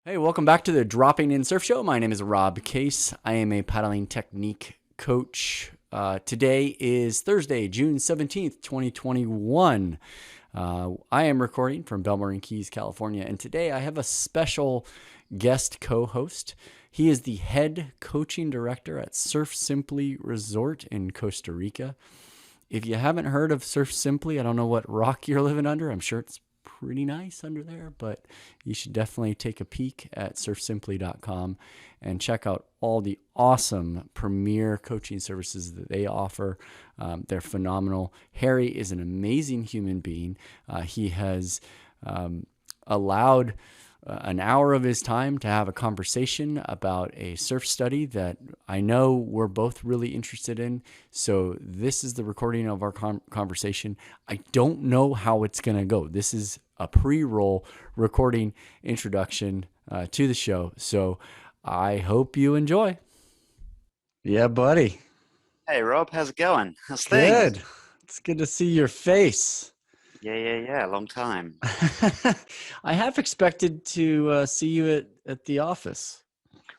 Hey, welcome back to the Dropping In Surf Show. My name is Rob Case. I am a paddling technique coach. Today is Thursday, June 17th, 2021. I am recording from Belmarine Keys, California, and today I have a special guest co-host. He is the head coaching director at Surf Simply Resort in Costa Rica. If you haven't heard of Surf Simply, I don't know what rock you're living under. I'm sure it's pretty nice under there, but you should definitely take a peek at surfsimply.com and check out all the awesome premier coaching services that they offer. They're phenomenal. Harry is an amazing human being. He has allowed an hour of his time to have a conversation about a surf study that I know we're both really interested in. So this is the recording of our conversation. I don't know how it's going to go. This is a pre-roll recording introduction to the show. So I hope you enjoy. Yeah, buddy. Hey Rob, how's it going? How's things? Good. It's good to see your face. Yeah. Long time. I have expected to see you at the office.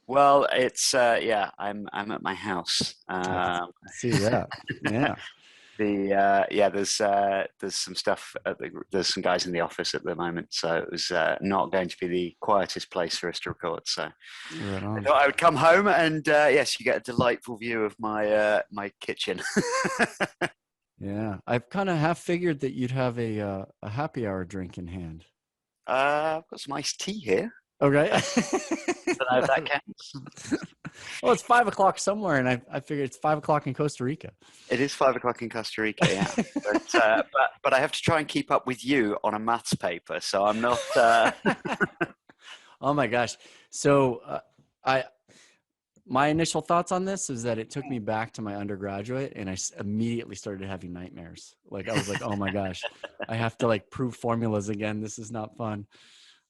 Well, it's I'm at my house. I can see that. Yeah. There's some stuff there's some guys in the office at the moment, so it was not going to be the quietest place for us to record. So Right I on. thought I would come home and yes, you get a delightful view of my kitchen. Yeah. I've kind of half figured that you'd have a happy hour drink in hand. I've got some iced tea here. Okay. Don't know if that counts. Well, it's 5 o'clock somewhere, and I figured it's 5 o'clock in Costa Rica. It is 5 o'clock in Costa Rica, yeah. But I have to try and keep up with you on a maths paper, so I'm not. Oh my gosh. So I my initial thoughts on this is that it took me back to my undergraduate, and I immediately started having nightmares. Like I was like, oh my gosh, I have to like prove formulas again. This is not fun.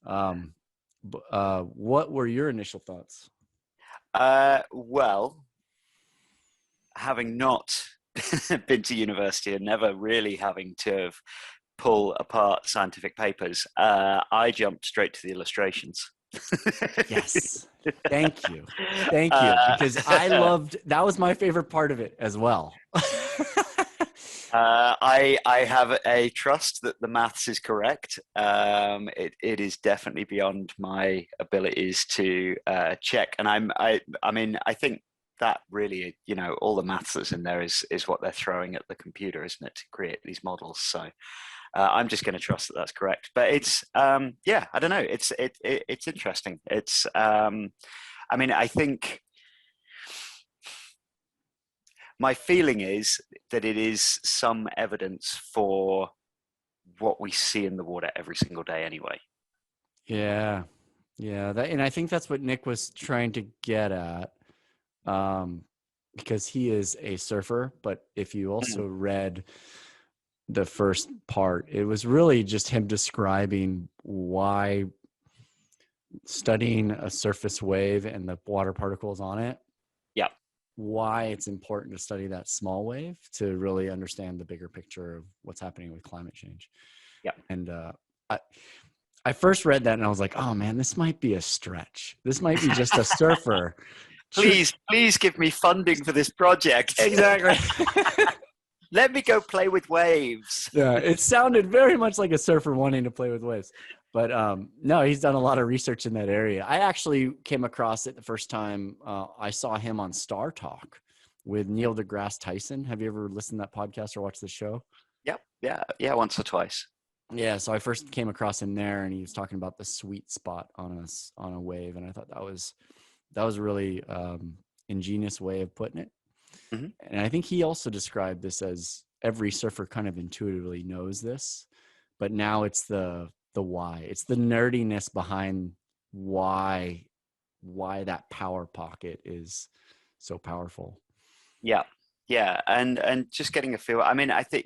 Um, what were your initial thoughts? Well, having not been to university and never really having to have pull apart scientific papers, I jumped straight to the illustrations. Yes. Thank you. Thank you. uh, Because I loved that was my favorite part of it as well. I have a trust that the maths is correct. It is definitely beyond my abilities to check, and I think that really, all the maths that's in there is what they're throwing at the computer, isn't it, to create these models? So I'm just going to trust that that's correct. But it's yeah, I don't know. It's interesting. I think my feeling is that it is some evidence for what we see in the water every single day anyway. Yeah. Yeah. And I think that's what Nick was trying to get at. Because he is a surfer, but if you also read the first part, it was really just him describing why studying a surface wave and the water particles on it, Yeah. why it's important to study that small wave to really understand the bigger picture of what's happening with climate change. Yeah. And I, I first read that and I was like, oh man, this might be a stretch. This might be just a surfer. Please give me funding for this project. Exactly. Let me go play with waves. Yeah, it sounded very much like a surfer wanting to play with waves. But no, he's done a lot of research in that area. I actually came across it the first time I saw him on Star Talk with Neil deGrasse Tyson. Have you ever listened to that podcast or watched the show? Yep. Yeah. Once or twice. Yeah, so I first came across him there, and he was talking about the sweet spot on a wave, and I thought that was a really ingenious way of putting it. Mm-hmm. And I think he also described this as every surfer kind of intuitively knows this, but now it's the why. It's the nerdiness behind why that power pocket is so powerful. Yeah, and just getting a feel. I think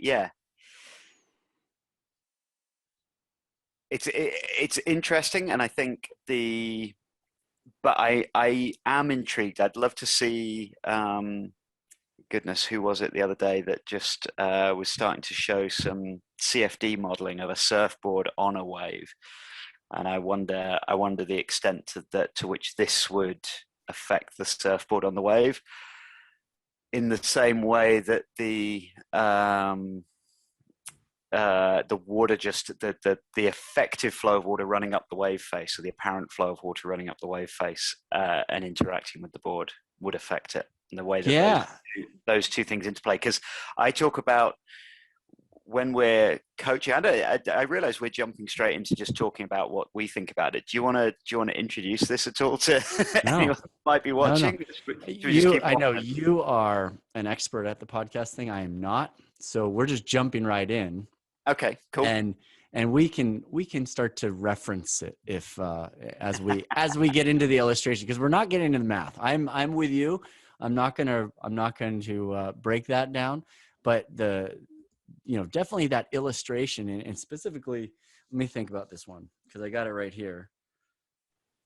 it's interesting, and I think but I am intrigued. I'd love to see. Goodness, who was it the other day that just was starting to show some CFD modeling of a surfboard on a wave? and I wonder the extent to which this would affect the surfboard on the wave, in the same way that the water, just the effective flow of water running up the wave face, or the apparent flow of water running up the wave face and interacting with the board, would affect it, in the way that those two things interplay. Because I talk about, when we're coaching, I realize we're jumping straight into just talking about what we think about it. Do you want to introduce this at all to anyone who might be watching? No. I know you are an expert at the podcast thing. I am not. So we're just jumping right in. Okay, cool. And we can start to reference it if as we get into the illustration, because we're not getting into the math. I'm with you. I'm not going to break that down, but definitely that illustration, and specifically, let me think about this one, because I got it right here.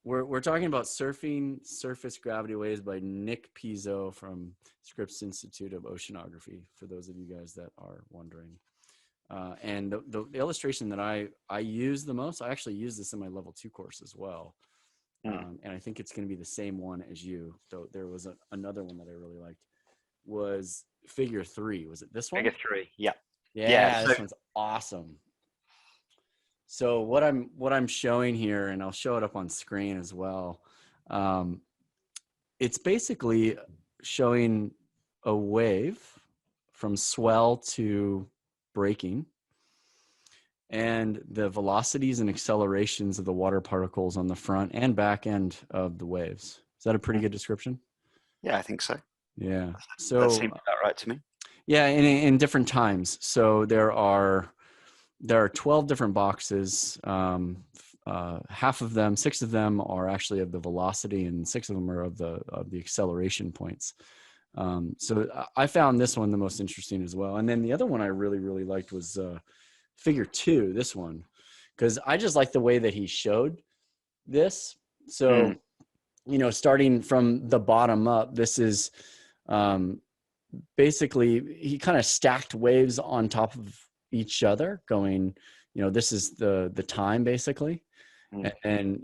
We're talking about Surfing Surface Gravity Waves by Nick Pizzo from Scripps Institute of Oceanography, for those of you guys that are wondering. And the illustration that I use the most, I actually use this in my level 2 course as well. And I think it's going to be the same one as you, though there was another one that I really liked, was figure 3. Was it this one? Figure 3, yeah. Yeah, this one's awesome. So what I'm showing here, and I'll show it up on screen as well. It's basically showing a wave from swell to breaking, and the velocities and accelerations of the water particles on the front and back end of the waves. Is that a pretty good description? Yeah, I think so. Yeah. So that seems about right to me. Yeah, in different times. So there are 12 different boxes. Half of them, 6 of them, are actually of the velocity, and 6 of them are of the acceleration points. So I found this one the most interesting as well. And then the other one I really, really liked was figure 2, this one, because I just like the way that he showed this. So, starting from the bottom up, this is basically, he kind of stacked waves on top of each other, going, this is the time basically. And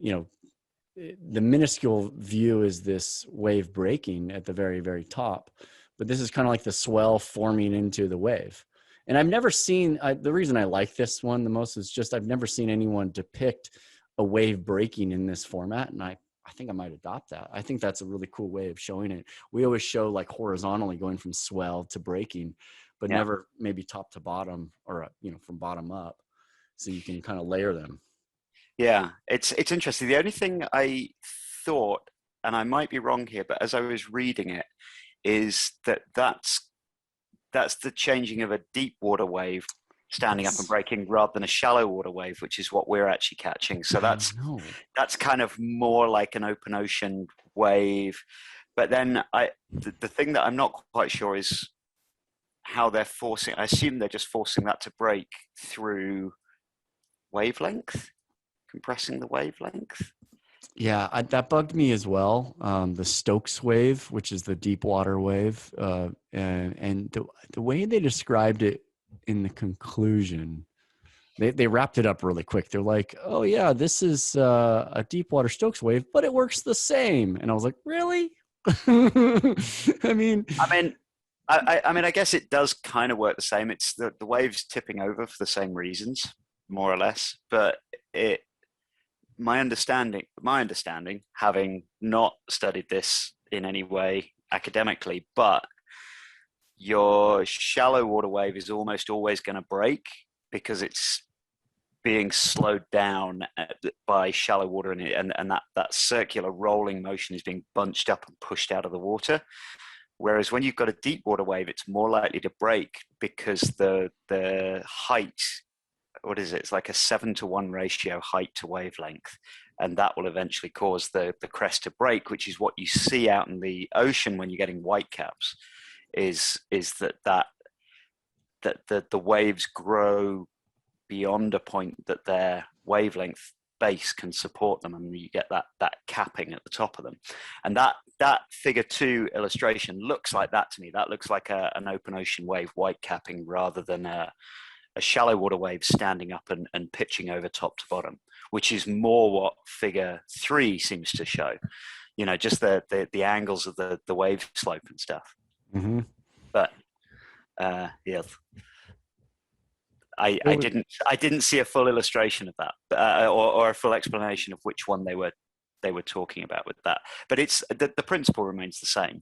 the minuscule view is this wave breaking at the very, very top, but this is kind of like the swell forming into the wave. And I've never seen, the reason I like this one the most is just, I've never seen anyone depict a wave breaking in this format. And I think I might adopt that. I think that's a really cool way of showing it. We always show like horizontally going from swell to breaking, but never maybe top to bottom, or, from bottom up. So you can kind of layer them. Yeah, it's interesting. The only thing I thought, and I might be wrong here, but as I was reading it, is that's the changing of a deep water wave standing up and breaking, rather than a shallow water wave, which is what we're actually catching. So that's kind of more like an open ocean wave. But then the thing that I'm not quite sure is how they're forcing. I assume they're just forcing that to break through wavelength, compressing the wavelength. Yeah, that bugged me as well. The Stokes wave, which is the deep water wave, and the way they described it in the conclusion, they wrapped it up really quick. They're like, "Oh yeah, this is a deep water Stokes wave, but it works the same." And I was like, "Really?" I mean, I guess it does kind of work the same. It's the waves tipping over for the same reasons, more or less. But my understanding, having not studied this in any way academically, but your shallow water wave is almost always going to break because it's being slowed down by shallow water, and that circular rolling motion is being bunched up and pushed out of the water. Whereas when you've got a deep water wave, it's more likely to break because the height, what is it? It's like a 7-to-1 ratio, height to wavelength. And that will eventually cause the crest to break, which is what you see out in the ocean when you're getting whitecaps, is that the waves grow beyond a point that their wavelength base can support them, and you get that capping at the top of them. And that figure 2 illustration looks like that to me. That looks like an open ocean wave white capping, rather than a shallow water wave standing up and pitching over top to bottom, which is more what figure 3 seems to show. Just the angles of the wave slope and stuff. Mm-hmm. But yeah, I didn't see a full illustration of that, or a full explanation of which one they were talking about with that. But it's the principle remains the same.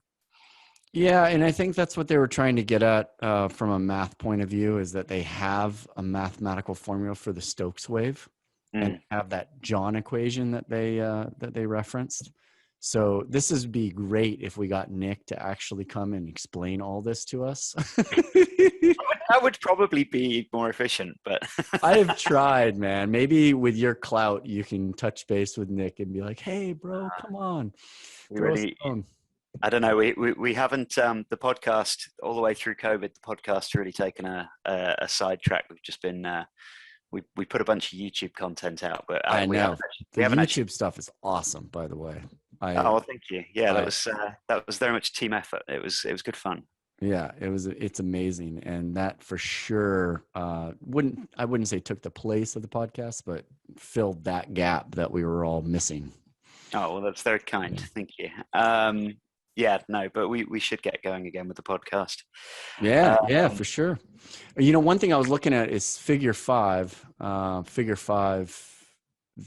Yeah, and I think that's what they were trying to get at from a math point of view, is that they have a mathematical formula for the Stokes wave and have that John equation that they referenced. So this would be great if we got Nick to actually come and explain all this to us. That would probably be more efficient, but I have tried, man. Maybe with your clout, you can touch base with Nick and be like, "Hey, bro, come on." I don't know. We haven't the podcast all the way through COVID. The podcast really taken a sidetrack. We've just been we put a bunch of YouTube content out, but I know the YouTube actually... stuff is awesome, by the way. Oh, thank you. Yeah, that was very much team effort. It was good fun. Yeah, it's amazing, and that for sure wouldn't say took the place of the podcast, but filled that gap that we were all missing. Oh, well, that's very kind. Yeah. Thank you. Yeah, no, but we should get going again with the podcast. Yeah, for sure. One thing I was looking at is figure 5. Figure 5,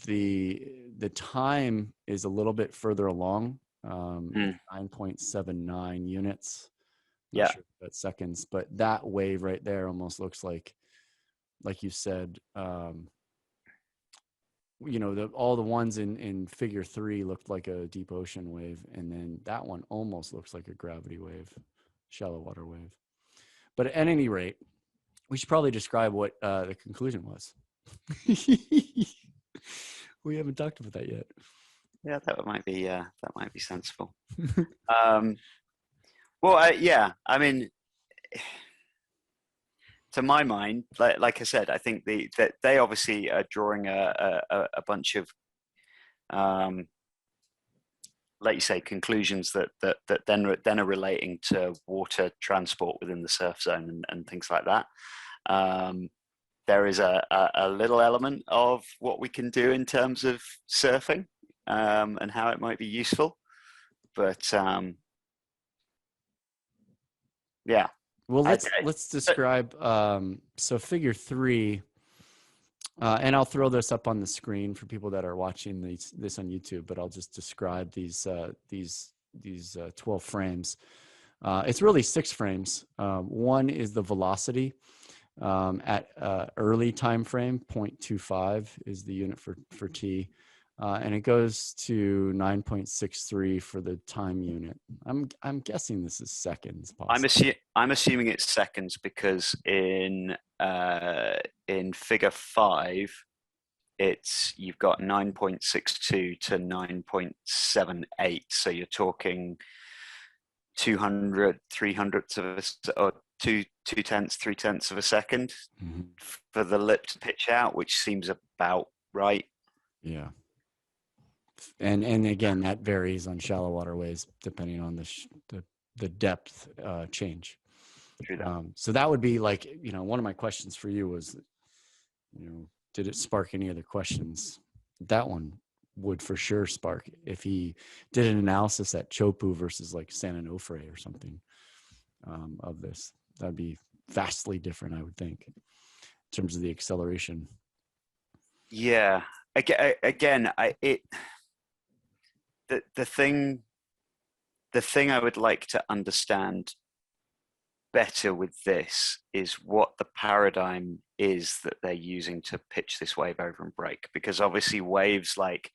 the time is a little bit further along, 9.79 units. Not sure if that's seconds, but that wave right there almost looks like you said, all the ones in figure 3 looked like a deep ocean wave, and then that one almost looks like a gravity wave, shallow water wave. But at any rate, we should probably describe what the conclusion was. We haven't talked about that yet. Yeah, that might be sensible. Well, yeah, I mean, to my mind, like I said, I think that they obviously are drawing a bunch of, like you say, conclusions that then are relating to water transport within the surf zone and things like that. There is a little element of what we can do in terms of surfing and how it might be useful, but yeah. Well, let's describe. So figure 3, and I'll throw this up on the screen for people that are watching this on YouTube. But I'll just describe these 12 frames. It's really 6 frames. One is the velocity at early time frame. 0.25 is the unit for T. And it goes to 9.63 for the time unit. I'm guessing this is seconds. Possibly. I'm assuming it's seconds because in figure 5, you've got 9.62 to 9.78. So you're talking 200, 300ths of or 2/10, 3/10 of a second for the lip to pitch out, which seems about right. Yeah. And again, that varies on shallow waterways depending on the depth change. So that would be like, one of my questions for you was, did it spark any other questions? That one would for sure spark if he did an analysis at Chopu versus like San Onofre or something of this. That'd be vastly different, I would think, in terms of the acceleration. Yeah. Again, the thing I would like to understand better with this is what the paradigm is that they're using to pitch this wave over and break, because obviously waves like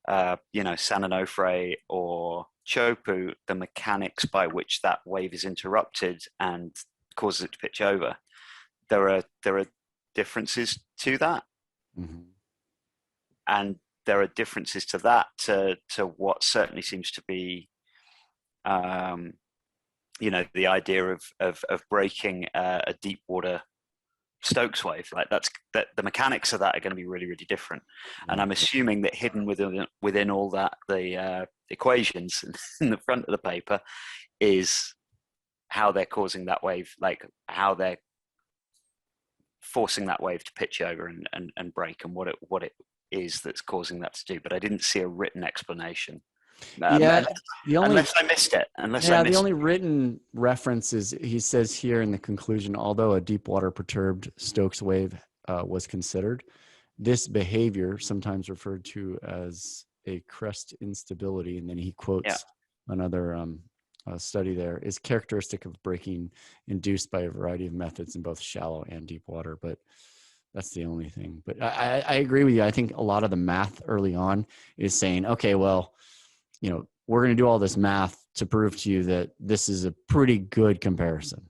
San Onofre or Chopu, the mechanics by which that wave is interrupted and causes it to pitch over, there are differences to that. And there are differences to that to what certainly seems to be, the idea of breaking a deep water Stokes wave. Like that the mechanics of that are going to be really, really different. And I'm assuming that hidden within all that, the equations in the front of the paper is how they're causing that wave, like how they're forcing that wave to pitch over and break, and what it is that's causing that to do, but I didn't see a written explanation. Yeah, Unless I missed it. The only written reference is he says here in the conclusion, although a deep water perturbed Stokes wave was considered, this behavior, sometimes referred to as a crest instability, and then he quotes another study there, is characteristic of breaking induced by a variety of methods in both shallow and deep water. But that's the only thing. But I agree with you. I think a lot of the math early on is saying, okay, well, we're going to do all this math to prove to you that this is a pretty good comparison.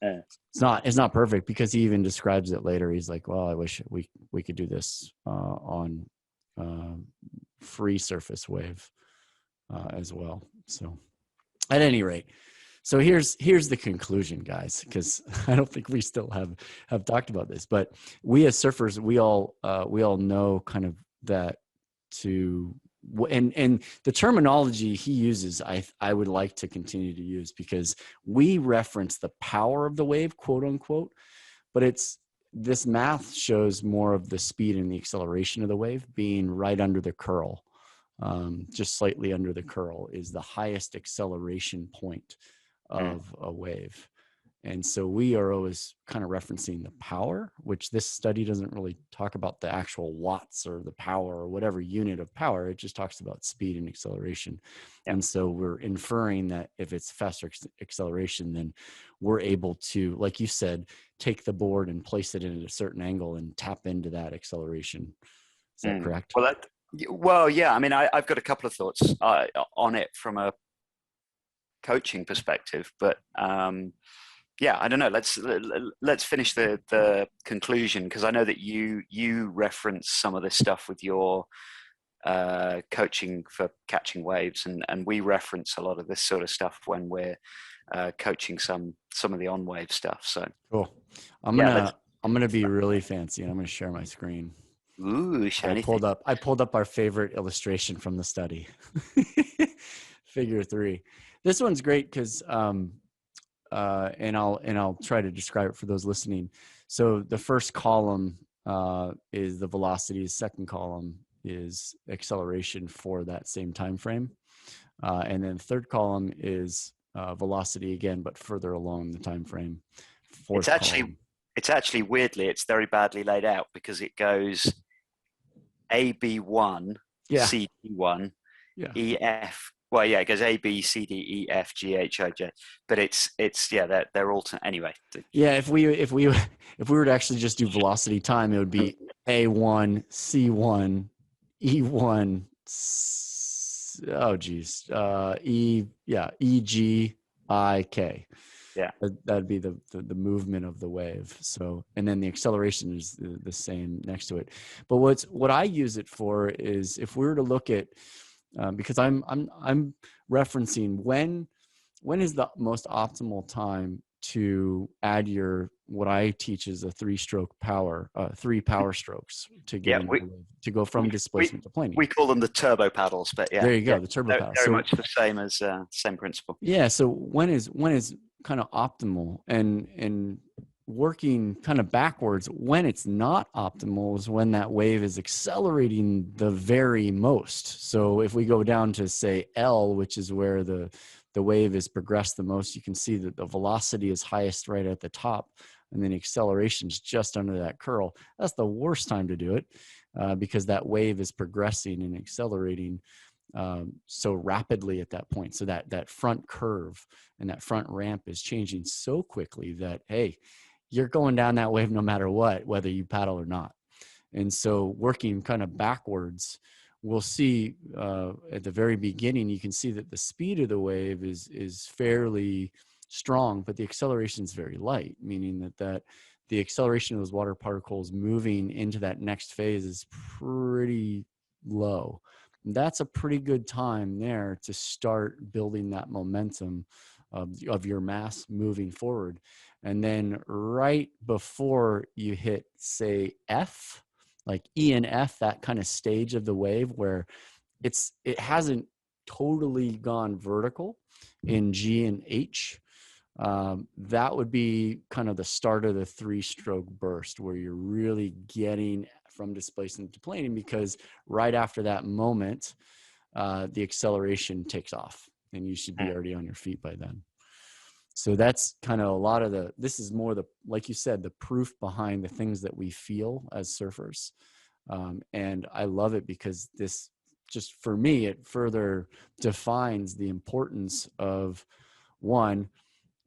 It's not perfect, because he even describes it later. He's like, well, I wish we could do this on free surface wave as well. So at any rate, so here's the conclusion, guys, because I don't think we still have talked about this, but we as surfers, we all know kind of that and the terminology he uses, I would like to continue to use, because we reference the power of the wave, quote unquote, but this math shows more of the speed and the acceleration of the wave being right under the curl. Just slightly under the curl is the highest acceleration point of a wave. And so we are always kind of referencing the power, which this study doesn't really talk about the actual watts or the power or whatever unit of power. It just talks about speed and acceleration. And so we're inferring that if it's faster acceleration, then we're able to, like you said, take the board and place it in at a certain angle and tap into that acceleration. Is that correct? Well, yeah. I mean, I've got a couple of thoughts on it from a coaching perspective, but yeah, I don't know. Let's finish the conclusion, because I know that you reference some of this stuff with your coaching for catching waves, and we reference a lot of this sort of stuff when we're coaching some of the on wave stuff. So cool. I'm gonna be really fancy, and I'm gonna share my screen. Ooh, shiny! I pulled up our favorite illustration from the study, Figure 3. This one's great because. And I'll try to describe it for those listening. So the first column is the velocity. Second column is acceleration for that same time frame, and then third column is velocity again, but further along the time frame. It's actually weirdly, it's very badly laid out, because it goes AB1, CD1, EF. Well, yeah, it goes A, B, C, D, E, F, G, H, I, J. But it's they're alternate anyway. Yeah, if we were to actually just do velocity time, it would be A1, C1, E1. E, G, I, K. Yeah, that'd be the movement of the wave. So, and then the acceleration is the same next to it. But what I use it for is, if we were to look at because I'm referencing when is the most optimal time to add what I teach is a 3-stroke power, 3 power strokes to get to go from displacement to planing. We call them the turbo paddles, but yeah, there you go, the turbo paddles. Very much the same as same principle. Yeah. So when is kind of optimal, and working kind of backwards, when it's not optimal is when that wave is accelerating the very most. So if we go down to say L, which is where the wave is progressed the most, you can see that the velocity is highest right at the top, and then acceleration is just under that curl. That's the worst time to do it, because that wave is progressing and accelerating so rapidly at that point. So that front curve and that front ramp is changing so quickly that, hey, you're going down that wave no matter what, whether you paddle or not. And so working kind of backwards, we'll see at the very beginning, you can see that the speed of the wave is fairly strong, but the acceleration is very light, meaning that the acceleration of those water particles moving into that next phase is pretty low. That's a pretty good time there to start building that momentum of your mass moving forward. And then right before you hit, say, F, like E and F, that kind of stage of the wave where it hasn't totally gone vertical in G and H, that would be kind of the start of the 3-stroke burst, where you're really getting from displacement to planing, because right after that moment, the acceleration takes off and you should be already on your feet by then. So that's kind of a lot of this is more like you said, the proof behind the things that we feel as surfers. And I love it because this, just for me, it further defines the importance of, one,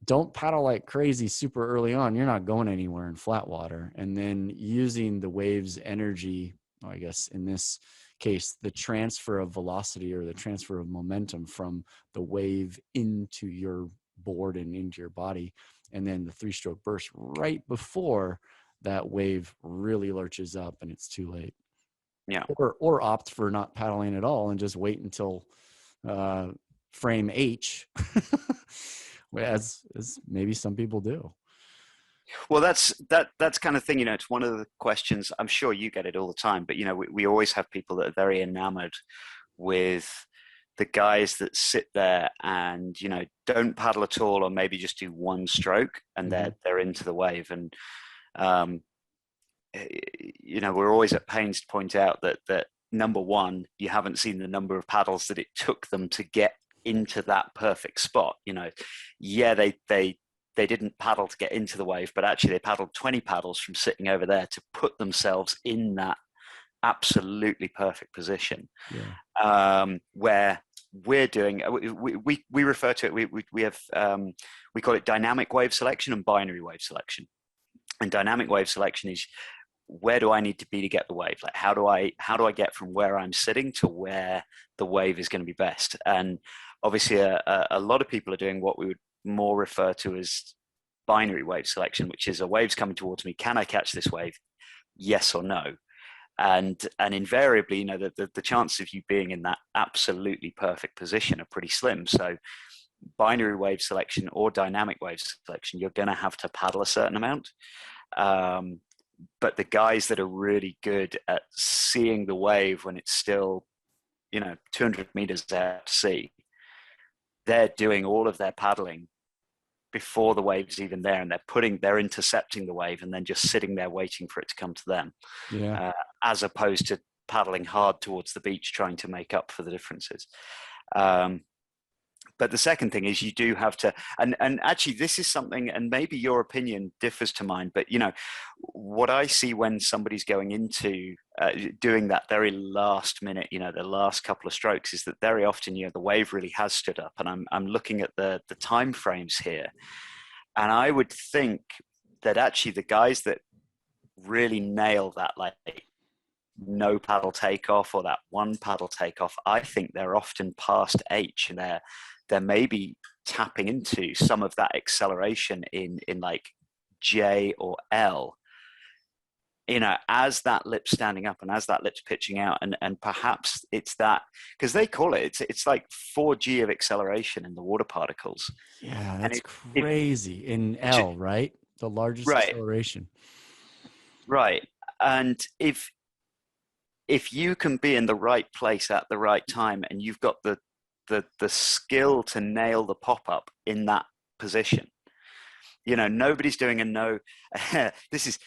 don't paddle like crazy super early on. You're not going anywhere in flat water. And then using the wave's energy, I guess in this case, the transfer of velocity or the transfer of momentum from the wave into your board and into your body, and then the 3-stroke burst right before that wave really lurches up and it's too late. Yeah. Or opt for not paddling at all and just wait until frame H, as maybe some people do. Well, that's kind of thing, it's one of the questions, I'm sure you get it all the time, but we always have people that are very enamored with the guys that sit there and don't paddle at all, or maybe just do one stroke and they're into the wave. And we're always at pains to point out that number one, you haven't seen the number of paddles that it took them to get into that perfect spot. They didn't paddle to get into the wave, but actually they paddled 20 paddles from sitting over there to put themselves in that absolutely perfect position. Where we're doing, we refer to it, we have we call it dynamic wave selection and binary wave selection. And dynamic wave selection is, where do I need to be to get the wave? Like, how do I get from where I'm sitting to where the wave is going to be best? And obviously a lot of people are doing what we would more refer to as binary wave selection, which is, a wave's coming towards me, can I catch this wave? Yes or no? And invariably, the chances of you being in that absolutely perfect position are pretty slim. So binary wave selection or dynamic wave selection, you're going to have to paddle a certain amount. But the guys that are really good at seeing the wave when it's still, 200 meters out to sea, they're doing all of their paddling before the wave's even there, and they're intercepting the wave and then just sitting there waiting for it to come to them. As opposed to paddling hard towards the beach trying to make up for the differences. But the second thing is, you do have to, and actually this is something, and maybe your opinion differs to mine, but what I see when somebody's going into doing that very last minute, the last couple of strokes, is that very often, the wave really has stood up. And I'm looking at the time frames here, and I would think that actually the guys that really nail that, like, no paddle takeoff or that one paddle takeoff, I think they're often past H, and they're maybe tapping into some of that acceleration in like J or L, as that lip's standing up and as that lip's pitching out. And perhaps it's that, because they call it's like 4G of acceleration in the water particles. Yeah, that's crazy. In L, right? The largest acceleration. Right. And if you can be in the right place at the right time, and you've got the skill to nail the pop-up in that position, nobody's doing a no. This is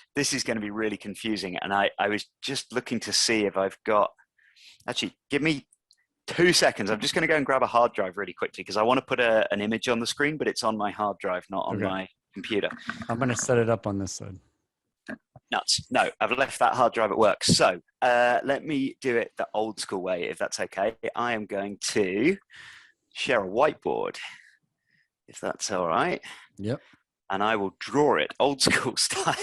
going to be really confusing. And I was just looking to see if I've got, actually, give me 2 seconds. I'm just going to go and grab a hard drive really quickly, because I want to put an image on the screen, but it's on my hard drive, not on my computer. I'm going to set it up on this side. Nuts. No, I've left that hard drive at work. So let me do it the old school way, if that's okay. I am going to share a whiteboard, if that's all right. Yep. And I will draw it old school style.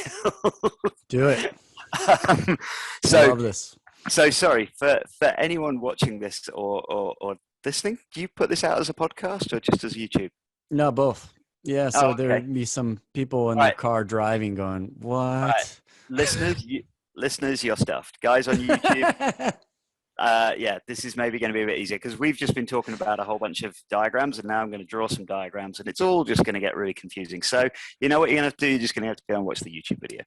Do it. I love this. So sorry for anyone watching this or listening. Do you put this out as a podcast or just as YouTube? No, both. Yeah, so there'd be some people in their car driving going, what? Right. Listeners, you're stuffed. Guys on YouTube, this is maybe going to be a bit easier, because we've just been talking about a whole bunch of diagrams, and now I'm going to draw some diagrams, and it's all just going to get really confusing. So you know what you're going to have to do? You're just going to have to go and watch the YouTube video.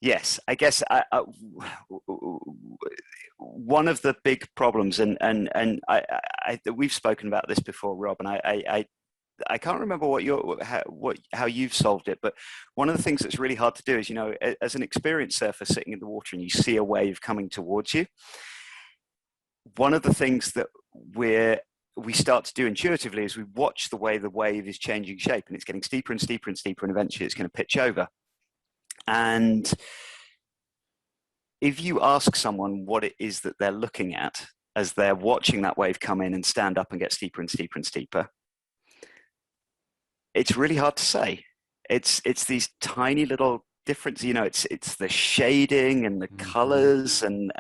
Yes, I guess one of the big problems, and we've spoken about this before, Rob, and I can't remember how you've solved it, but one of the things that's really hard to do is, as an experienced surfer sitting in the water and you see a wave coming towards you, one of the things that we start to do intuitively is we watch the way the wave is changing shape, and it's getting steeper and steeper and steeper, and eventually it's going to pitch over. And if you ask someone what it is that they're looking at as they're watching that wave come in and stand up and get steeper and steeper and steeper, it's really hard to say. It's these tiny little differences, it's the shading and the colors, and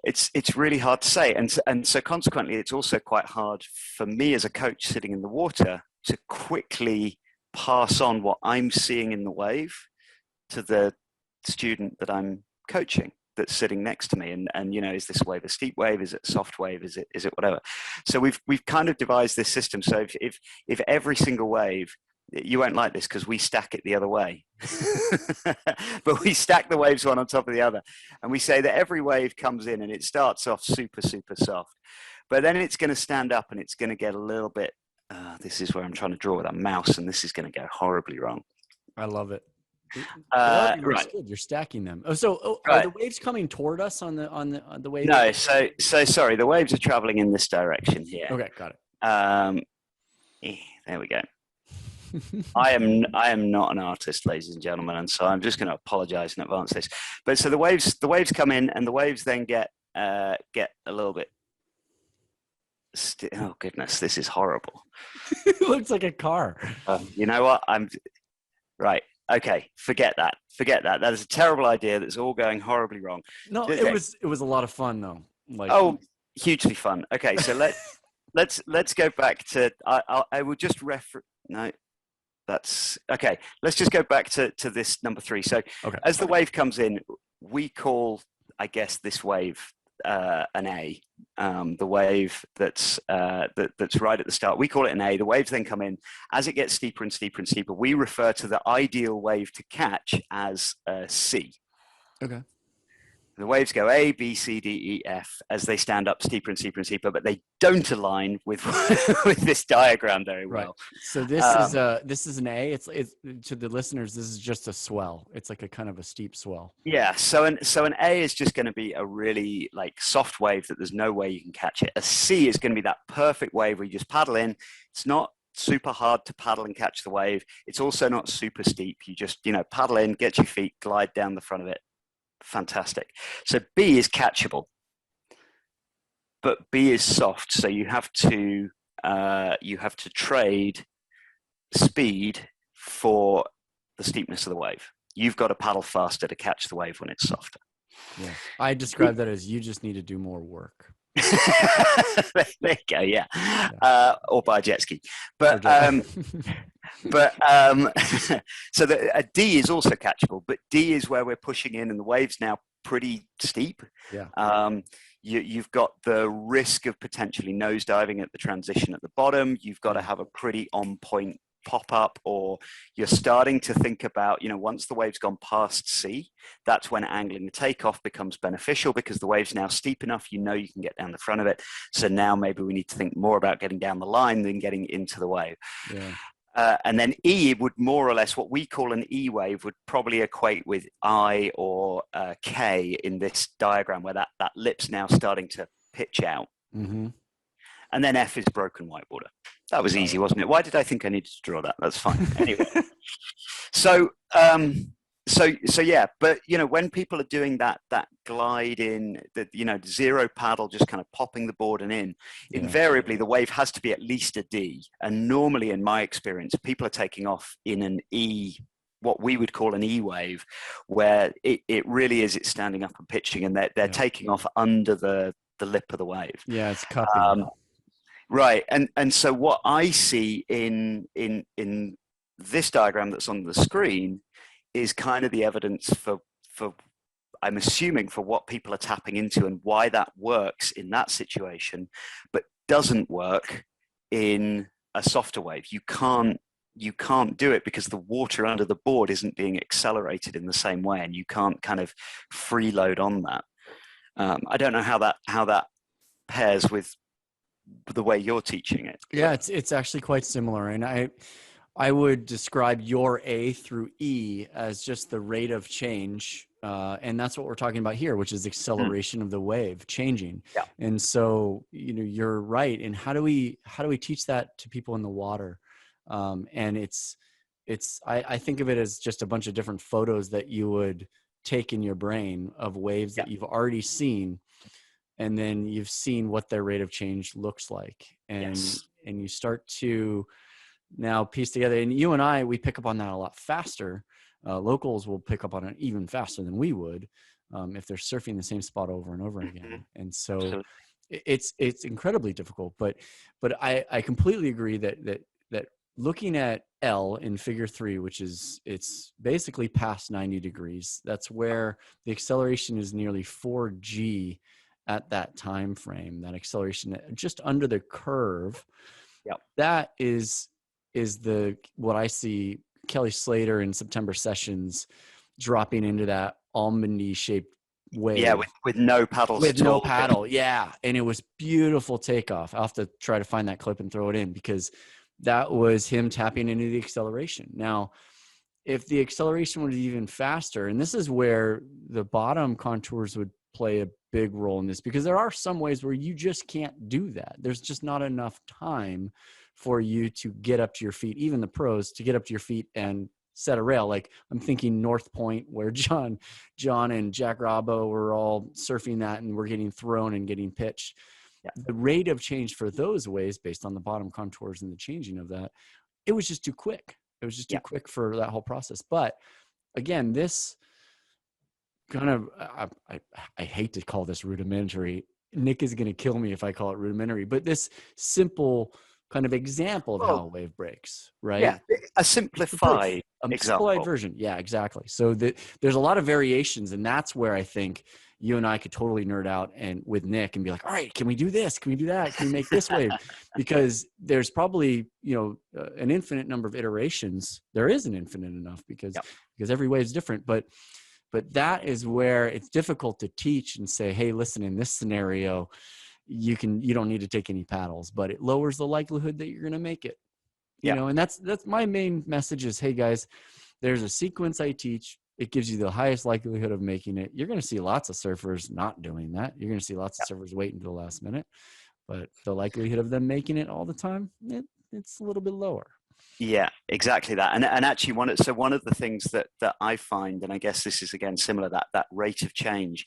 it's really hard to say. And so consequently, it's also quite hard for me as a coach sitting in the water to quickly pass on what I'm seeing in the wave to the student that I'm coaching that's sitting next to me. And is this wave a steep wave? Is it a soft wave? Is it whatever? So we've kind of devised this system. So if every single wave, you won't like this because we stack it the other way, but we stack the waves one on top of the other. And we say that every wave comes in and it starts off super, super soft, but then it's going to stand up and it's going to get a little bit, this is where I'm trying to draw with a mouse, and this is going to go horribly wrong. I love it. Right. Good. You're stacking them. Are the waves coming toward us on the wave? No. So sorry. The waves are traveling in this direction here. Okay. Got it. There we go. I am not an artist, ladies and gentlemen, and so I'm just going to apologize in advance for this. But so the waves come in, and the waves then get a little bit. Oh goodness, this is horrible. It looks like a car. You know what? Right. Okay, forget that. That is a terrible idea. That's all going horribly wrong. No, okay. It was a lot of fun though. Hugely fun. Okay, so let's go back to. I will just refer. No, that's okay. Let's just go back to this number 3. So as the wave comes in, we call, I guess, this wave an A. The wave that's right at the start, we call it an A. The waves then come in. As it gets steeper and steeper and steeper, we refer to the ideal wave to catch as C. Okay. The waves go A, B, C, D, E, F as they stand up steeper and steeper and steeper, but they don't align with with this diagram very well. Right. So this is an A. It's to the listeners, this is just a swell. It's like a kind of a steep swell. Yeah. So an A is just going to be a really soft wave that there's no way you can catch it. A C is going to be that perfect wave where you just paddle in. It's not super hard to paddle and catch the wave. It's also not super steep. You just paddle in, get your feet, glide down the front of it. Fantastic. So B is catchable, but B is soft. So you have to trade speed for the steepness of the wave. You've got to paddle faster to catch the wave when it's softer. Yeah, I describe that as you just need to do more work. There you go. Yeah. Or buy a jet ski. But so a D is also catchable, but D is where we're pushing in, and the wave's now pretty steep. Yeah. You've got the risk of potentially nosediving at the transition at the bottom. You've got to have a pretty on point pop up, or you're starting to think about, once the wave's gone past C, that's when angling the takeoff becomes beneficial, because the wave's now steep enough, you can get down the front of it. So now maybe we need to think more about getting down the line than getting into the wave. Yeah. And then E would more or less, what we call an E wave, would probably equate with I or K in this diagram, where that lip's now starting to pitch out. Mm-hmm. And then F is broken whitewater. That was easy, wasn't it? Why did I think I needed to draw that? That's fine. Anyway, so yeah. But when people are doing that glide in, the zero paddle, just kind of popping the board and in, invariably the wave has to be at least a D. And normally, in my experience, people are taking off in an E, what we would call an E wave, where it really is, it's standing up and pitching, and they're taking off under the lip of the wave. Yeah, it's cupping. Right, and so what I see in this diagram that's on the screen is kind of the evidence for I'm assuming for what people are tapping into and why that works in that situation, but doesn't work in a softer wave. You can't do it because the water under the board isn't being accelerated in the same way, and you can't kind of freeload on that. I don't know how that pairs with the way you're teaching it. Yeah, it's actually quite similar, and I would describe your A through E as just the rate of change, and that's what we're talking about here, which is acceleration of the wave changing. Yeah. And so, you're right. And how do we teach that to people in the water? And I think of it as just a bunch of different photos that you would take in your brain of waves that you've already seen, and then you've seen what their rate of change looks like, and you start to now piece together. And you and I, we pick up on that a lot faster. Locals will pick up on it even faster than we would if they're surfing the same spot over and over again. And so it's incredibly difficult. But I completely agree that looking at L in figure 3, which is, it's basically past 90 degrees. That's where the acceleration is nearly 4G at that time frame. That acceleration just under the curve. That is what I see Kelly Slater and September Sessions dropping into that almondy shaped wave. Yeah, with no paddles with at no all. paddle. Yeah. And it was beautiful takeoff. I'll have to try to find that clip and throw it in, because that was him tapping into the acceleration. Now, if the acceleration was even faster, and this is where the bottom contours would play a big role in this, because there are some ways where you just can't do that. There's just not enough time for you to get up to your feet, even the pros, to get up to your feet and set a rail. Like, I'm thinking North Point, where John and Jack Robbo were all surfing that and we're getting thrown and getting pitched. The rate of change for those waves, based on the bottom contours and the changing of that, it was just too quick. It was just too quick for that whole process. But again, this kind of, I hate to call this rudimentary. Nick is going to kill me if I call it rudimentary, but this simple kind of example of how a wave breaks, right? Yeah, a simplified version. Yeah, exactly. So there's a lot of variations, and that's where I think you and I could totally nerd out and with Nick and be like, all right, can we do this? Can we do that? Can we make this wave? Because there's probably, an infinite number of iterations. There is an infinite enough because every wave is different, but that is where it's difficult to teach and say, hey, listen, in this scenario, you don't need to take any paddles, but it lowers the likelihood that you're going to make it. And that's my main message is, hey guys, there's a sequence I teach. It gives you the highest likelihood of making it. You're going to see lots of surfers not doing that. You're going to see lots of surfers waiting until the last minute, but the likelihood of them making it all the time, it's a little bit lower. Yeah, exactly that. And actually one of the things that I find, and I guess this is again similar, that rate of change,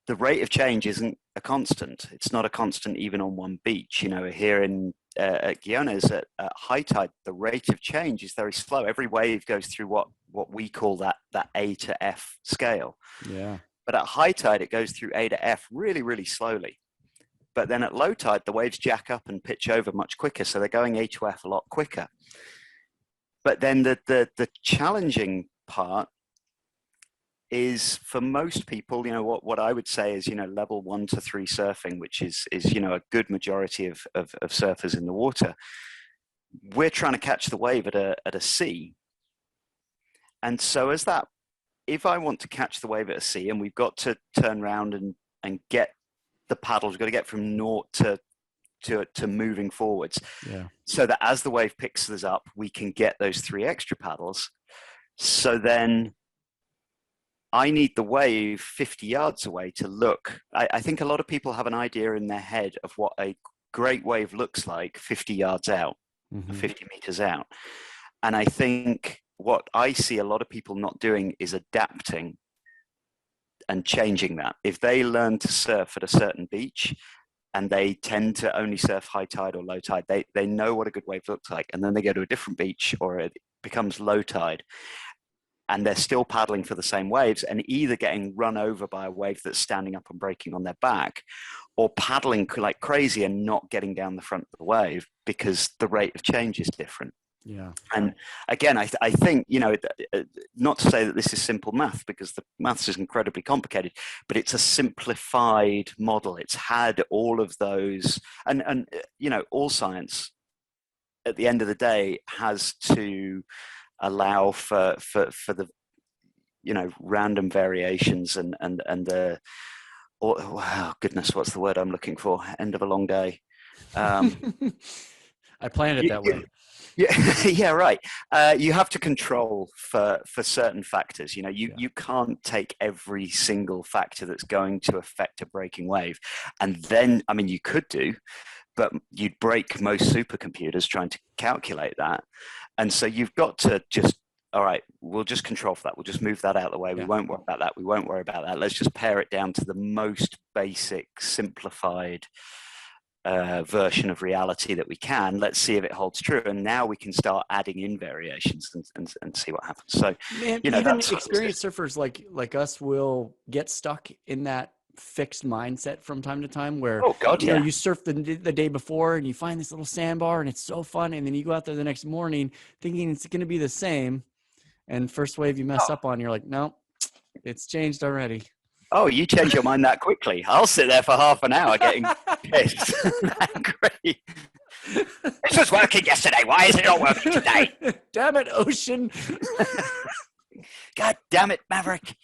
the rate of change isn't a constant. It's not a constant even on one beach. Here in at Guiones at high tide, the rate of change is very slow. Every wave goes through what we call that A to F scale. Yeah. But at high tide, it goes through A to F really, really slowly. But then at low tide, the waves jack up and pitch over much quicker. So they're going A to F a lot quicker. But then the challenging part is, for most people, what I would say is, level 1 to 3 surfing, which is a good majority of surfers in the water. We're trying to catch the wave at a C. And so if I want to catch the wave at a C, and we've got to turn around and get the paddles, we've got to get from naught to moving forwards. Yeah. So that as the wave picks us up, we can get those 3 extra paddles. So then I need the wave 50 yards away to look. I think a lot of people have an idea in their head of what a great wave looks like 50 yards out, 50 meters out. And I think what I see a lot of people not doing is adapting and changing that. If they learn to surf at a certain beach and they tend to only surf high tide or low tide, they know what a good wave looks like. And then they go to a different beach, or it becomes low tide, and they're still paddling for the same waves and either getting run over by a wave that's standing up and breaking on their back, or paddling like crazy and not getting down the front of the wave because the rate of change is different. Yeah. And again, I think, not to say that this is simple math, because the maths is incredibly complicated, but it's a simplified model. It's had all of those, and all science at the end of the day has to allow for the random variations and or wow, goodness, what's the word I'm looking for? End of a long day. Um, I planned it that way. Yeah, yeah, right. You have to control for certain factors. You can't take every single factor that's going to affect a breaking wave, and then I mean you could do, but you'd break most supercomputers trying to calculate that, and so you've got to just. All right, we'll just control for that. We'll just move that out of the way. We won't worry about that. We won't worry about that. Let's just pare it down to the most basic, simplified version of reality that we can. Let's see if it holds true, and now we can start adding in variations and see what happens. So, man, even experienced surfers like us will get stuck in that fixed mindset from time to time where you surf the day before and you find this little sandbar and it's so fun, and then you go out there the next morning thinking it's going to be the same, and first wave you mess up on, you're like, no, it's changed already. Oh, you change your mind that quickly. I'll sit there for half an hour getting pissed. Angry. This was working yesterday. Why is it not working today? Damn it, ocean. God damn it, Maverick.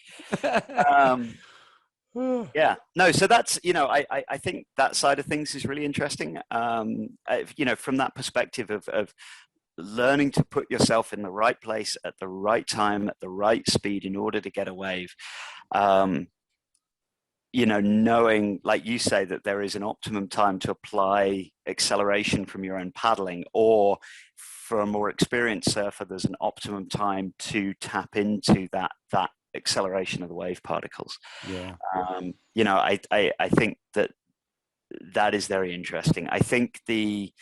Yeah, no, so that's, I think that side of things is really interesting. From that perspective of learning to put yourself in the right place at the right time, at the right speed in order to get a wave. Knowing, like you say, that there is an optimum time to apply acceleration from your own paddling, or for a more experienced surfer, there's an optimum time to tap into that acceleration of the wave particles. Yeah. I think that is very interesting. I think the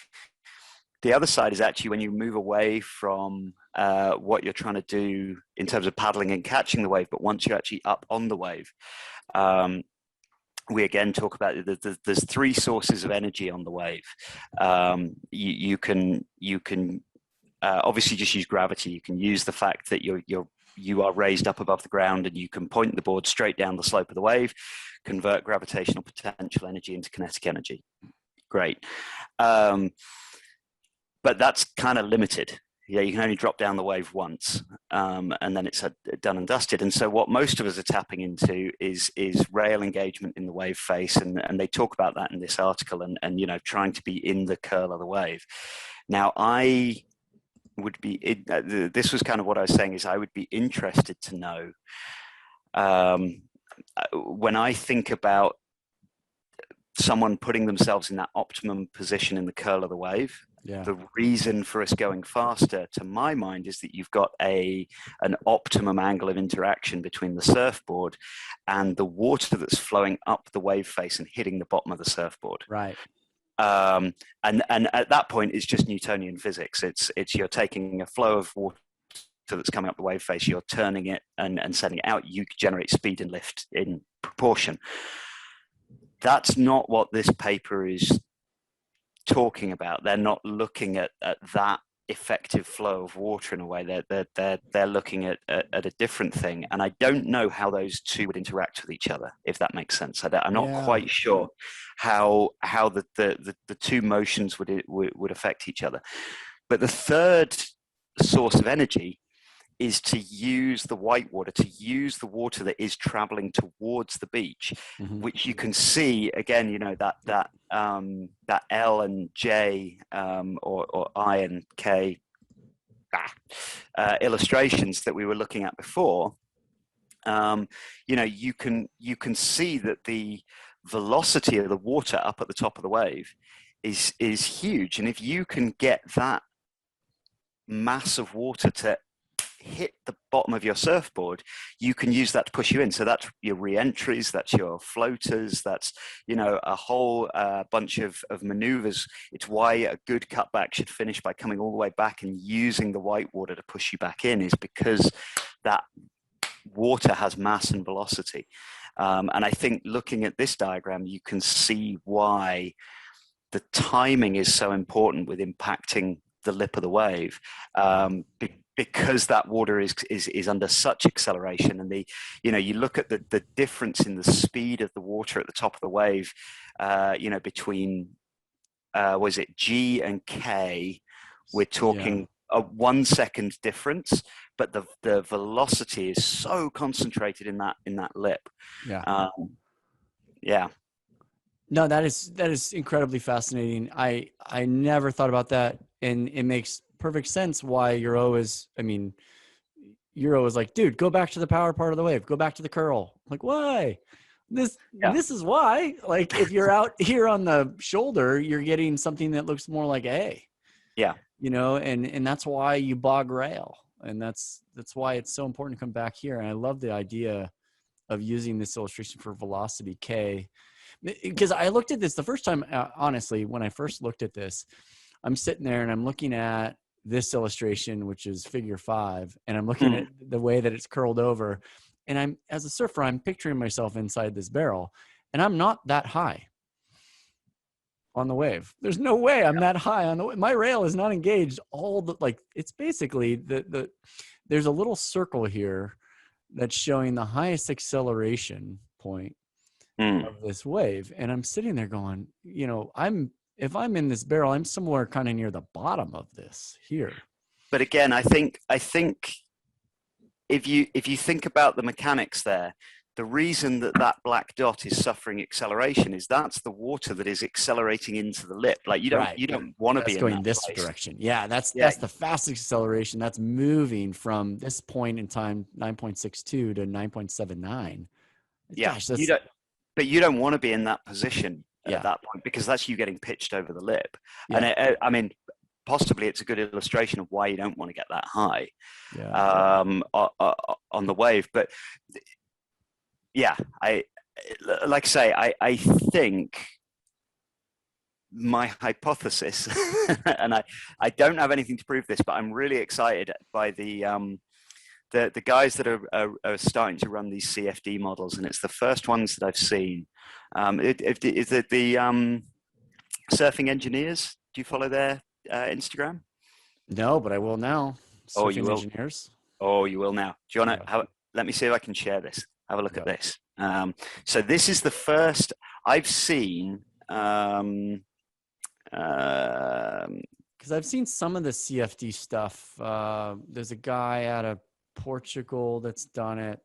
other side is actually when you move away from what you're trying to do in terms of paddling and catching the wave, but once you're actually up on the wave, we again talk about there's three sources of energy on the wave. You can obviously just use gravity. You can use the fact that you are raised up above the ground, and you can point the board straight down the slope of the wave, convert gravitational potential energy into kinetic energy. Great. But that's kind of limited. Yeah, you can only drop down the wave once, and then it's done and dusted. And so what most of us are tapping into is rail engagement in the wave face, and they talk about that in this article, and trying to be in the curl of the wave. Now, I would be, this was kind of what I was saying, is I would be interested to know, when I think about someone putting themselves in that optimum position in the curl of the wave, the reason for us going faster, to my mind, is that you've got an optimum angle of interaction between the surfboard and the water that's flowing up the wave face and hitting the bottom of the surfboard. Right. And at that point, it's just Newtonian physics. It's you're taking a flow of water that's coming up the wave face, you're turning it and sending it out. You generate speed and lift in proportion. That's not what this paper is talking about. They're not looking at that effective flow of water in a way. They're looking at a different thing, and I don't know how those two would interact with each other, if that makes sense. I'm not quite sure how the two motions would affect each other. But the third source of energy is to use the white water, to use the water that is traveling towards the beach, which you can see again, that L and J or I and K illustrations that we were looking at before. You can see that the velocity of the water up at the top of the wave is huge, and if you can get that mass of water to hit the bottom of your surfboard, you can use that to push you in. So that's your re-entries, that's your floaters, that's a whole bunch of maneuvers. It's why a good cutback should finish by coming all the way back and using the white water to push you back in, is because that water has mass and velocity. And I think looking at this diagram, you can see why the timing is so important with impacting the lip of the wave, because that water is under such acceleration, and you look at the difference in the speed of the water at the top of the wave, between was it G and K, we're talking a 1 second difference, but the velocity is so concentrated in that lip. Yeah. No, that is incredibly fascinating. I never thought about that, and it makes perfect sense why Euro is. I mean, Euro is like, dude, go back to the power part of the wave. Go back to the curl. Like, why? Yeah. This is why. Like, if you're out here on the shoulder, you're getting something that looks more like A. Yeah. And that's why you bog rail, and that's why it's so important to come back here. And I love the idea of using this illustration for velocity K, because I looked at this the first time, honestly, when I first looked at this, I'm sitting there and I'm looking at this illustration, which is figure 5, and I'm looking at the way that it's curled over. And I'm, as a surfer, I'm picturing myself inside this barrel, and I'm not that high on the wave. There's no way I'm that high on the wave. My rail is not engaged all the, like, it's basically there's a little circle here that's showing the highest acceleration point of this wave. And I'm sitting there going, if I'm in this barrel, I'm somewhere kind of near the bottom of this here. But again, I think if you think about the mechanics there, the reason that black dot is suffering acceleration is that's the water that is accelerating into the lip. Like you don't want to be in going that this place. direction. Yeah, that's the fastest acceleration. That's moving from this point in time, 9.62 to 9.79. Yeah, Gosh, you don't want to be in that position Yeah. at that point, because that's you getting pitched over the lip. Yeah. And I mean, possibly it's a good illustration of why you don't want to get that high on the wave. But yeah, like I say, I think my hypothesis, and I don't have anything to prove this, but I'm really excited by the guys that are starting to run these CFD models, and it's the first ones that I've seen. Is it the surfing engineers? Do you follow their Instagram? No, but I will now. Oh, you will. Engineers. Oh, you will now. Do you want to? Let me see if I can share this. Have a look at this. So this is the first I've seen. Because I've seen some of the CFD stuff. There's a guy out of Portugal that's done it.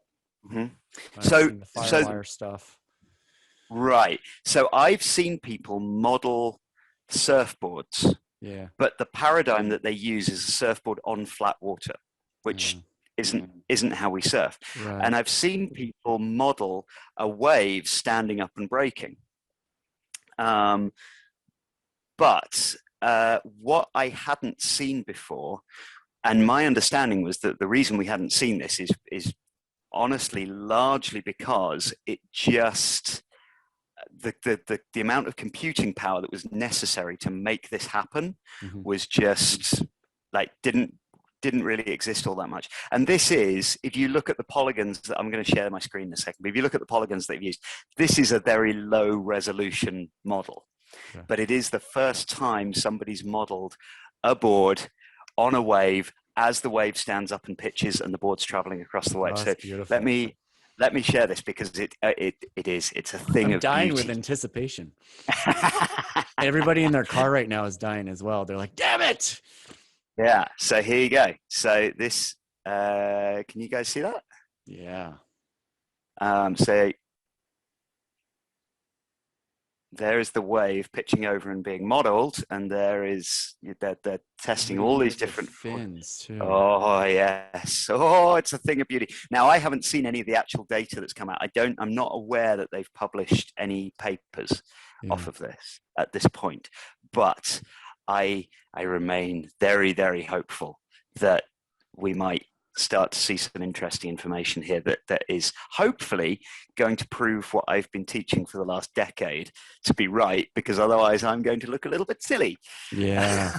So the Firewire stuff. Right. So I've seen people model surfboards. Yeah. But the paradigm that they use is a surfboard on flat water, which isn't how we surf. Right. And I've seen people model a wave standing up and breaking. But what I hadn't seen before, and my understanding was that the reason we hadn't seen this is honestly largely because it just the amount of computing power that was necessary to make this happen was just like didn't really exist all that much. And this is, if you look at the polygons that I'm going to share my screen in a second, but if you look at the polygons they've used, this is a very low resolution model. Okay. But it is the first time somebody's modeled a board on a wave as the wave stands up and pitches and the board's traveling across the wave. So beautiful. Let me share this because it's a thing I'm of dying beauty. with anticipation. Everybody in their car right now is dying as well. They're like, damn it. Yeah. So here you go. So this, can you guys see that? Yeah. So there is the wave pitching over and being modeled, and there is they're testing all these different fins too. Oh yes, oh, it's a thing of beauty. Now I haven't seen any of the actual data that's come out. I'm not aware that they've published any papers off of this at this point, but I remain very, very hopeful that we might start to see some interesting information here that is hopefully going to prove what I've been teaching for the last decade to be right, because otherwise I'm going to look a little bit silly. Yeah.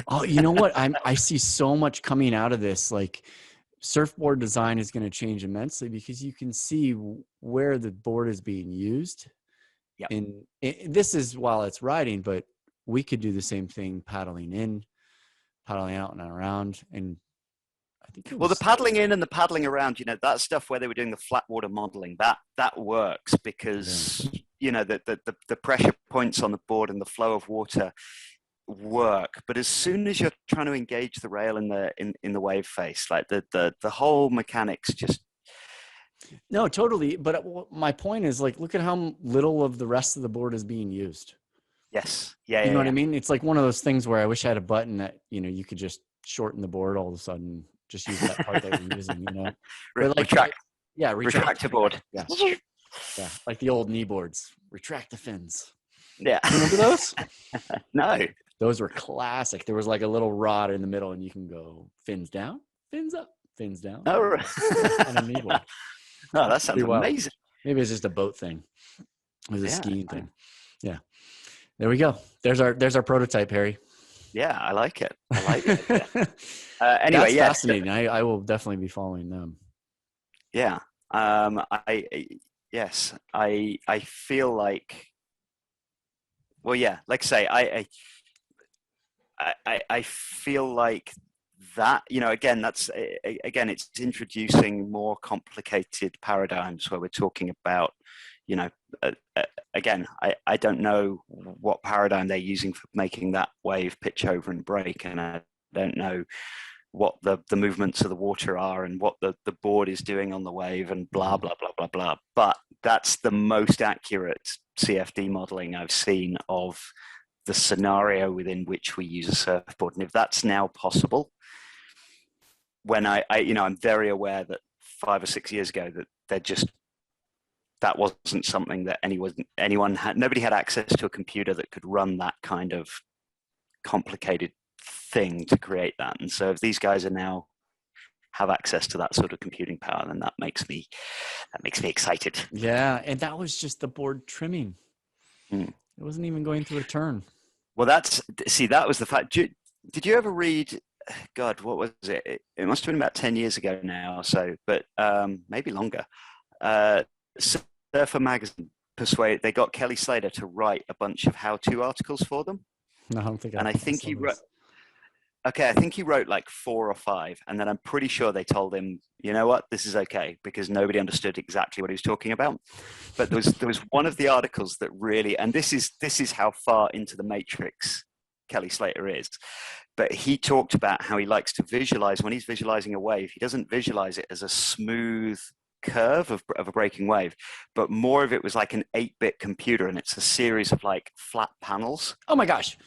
Oh, you know what? I see so much coming out of this. Like, surfboard design is going to change immensely because you can see where the board is being used. Yeah. And this is while it's riding, but we could do the same thing paddling in, paddling out and around. And I think the paddling in and the paddling around, that stuff where they were doing the flat water modeling, that works because the pressure points on the board and the flow of water work. But as soon as you're trying to engage the rail in the wave face, like the whole mechanics just No, totally. But my point is like, look at how little of the rest of the board is being used. Yes. Yeah. You Yeah. know what I Yeah. mean? It's like one of those things where I wish I had a button that, you could just shorten the board all of a sudden, just use that part that you're using. But like, yeah, retract. Retractor board. Yeah. Yeah. Like the old knee boards, retract the fins. Yeah. Remember those? No. Those were classic. There was like a little rod in the middle and you can go fins down, fins up, fins down. Oh, right. On a knee board. Oh, that sounds amazing. Maybe it's just a boat thing. It was a skiing thing. Yeah. There we go. There's our prototype, Harry. Yeah, I like it. Yeah. Anyway, that's fascinating. I will definitely be following them. Yeah. I feel like, well, yeah, like I say, I feel like that, again, it's introducing more complicated paradigms where we're talking about, again, I don't know what paradigm they're using for making that wave pitch over and break, and I don't know what the movements of the water are and what the board is doing on the wave and blah, blah, blah, blah, blah. But that's the most accurate CFD modeling I've seen of the scenario within which we use a surfboard. And if that's now possible, when I'm very aware that 5 or 6 years ago that wasn't something that anyone had. Nobody had access to a computer that could run that kind of complicated thing to create that. And so if these guys are now have access to that sort of computing power, then that makes me excited. Yeah, and that was just the board trimming. It wasn't even going through a turn. Well, that was the fact. Did you ever read? God, what was it? It must have been about 10 years ago now or so, but maybe longer. Surfer magazine they got Kelly Slater to write a bunch of how-to articles for them. No, I don't think. And I think he wrote. Okay, I think he wrote like 4 or 5, and then I'm pretty sure they told him, you know what, this is okay, because nobody understood exactly what he was talking about. But there was one of the articles that really, and this is how far into the matrix Kelly Slater is. But he talked about how he likes to visualize when he's visualizing a wave. He doesn't visualize it as a smooth curve of a breaking wave, but more of it was like an 8-bit computer, and it's a series of like flat panels. Oh my gosh.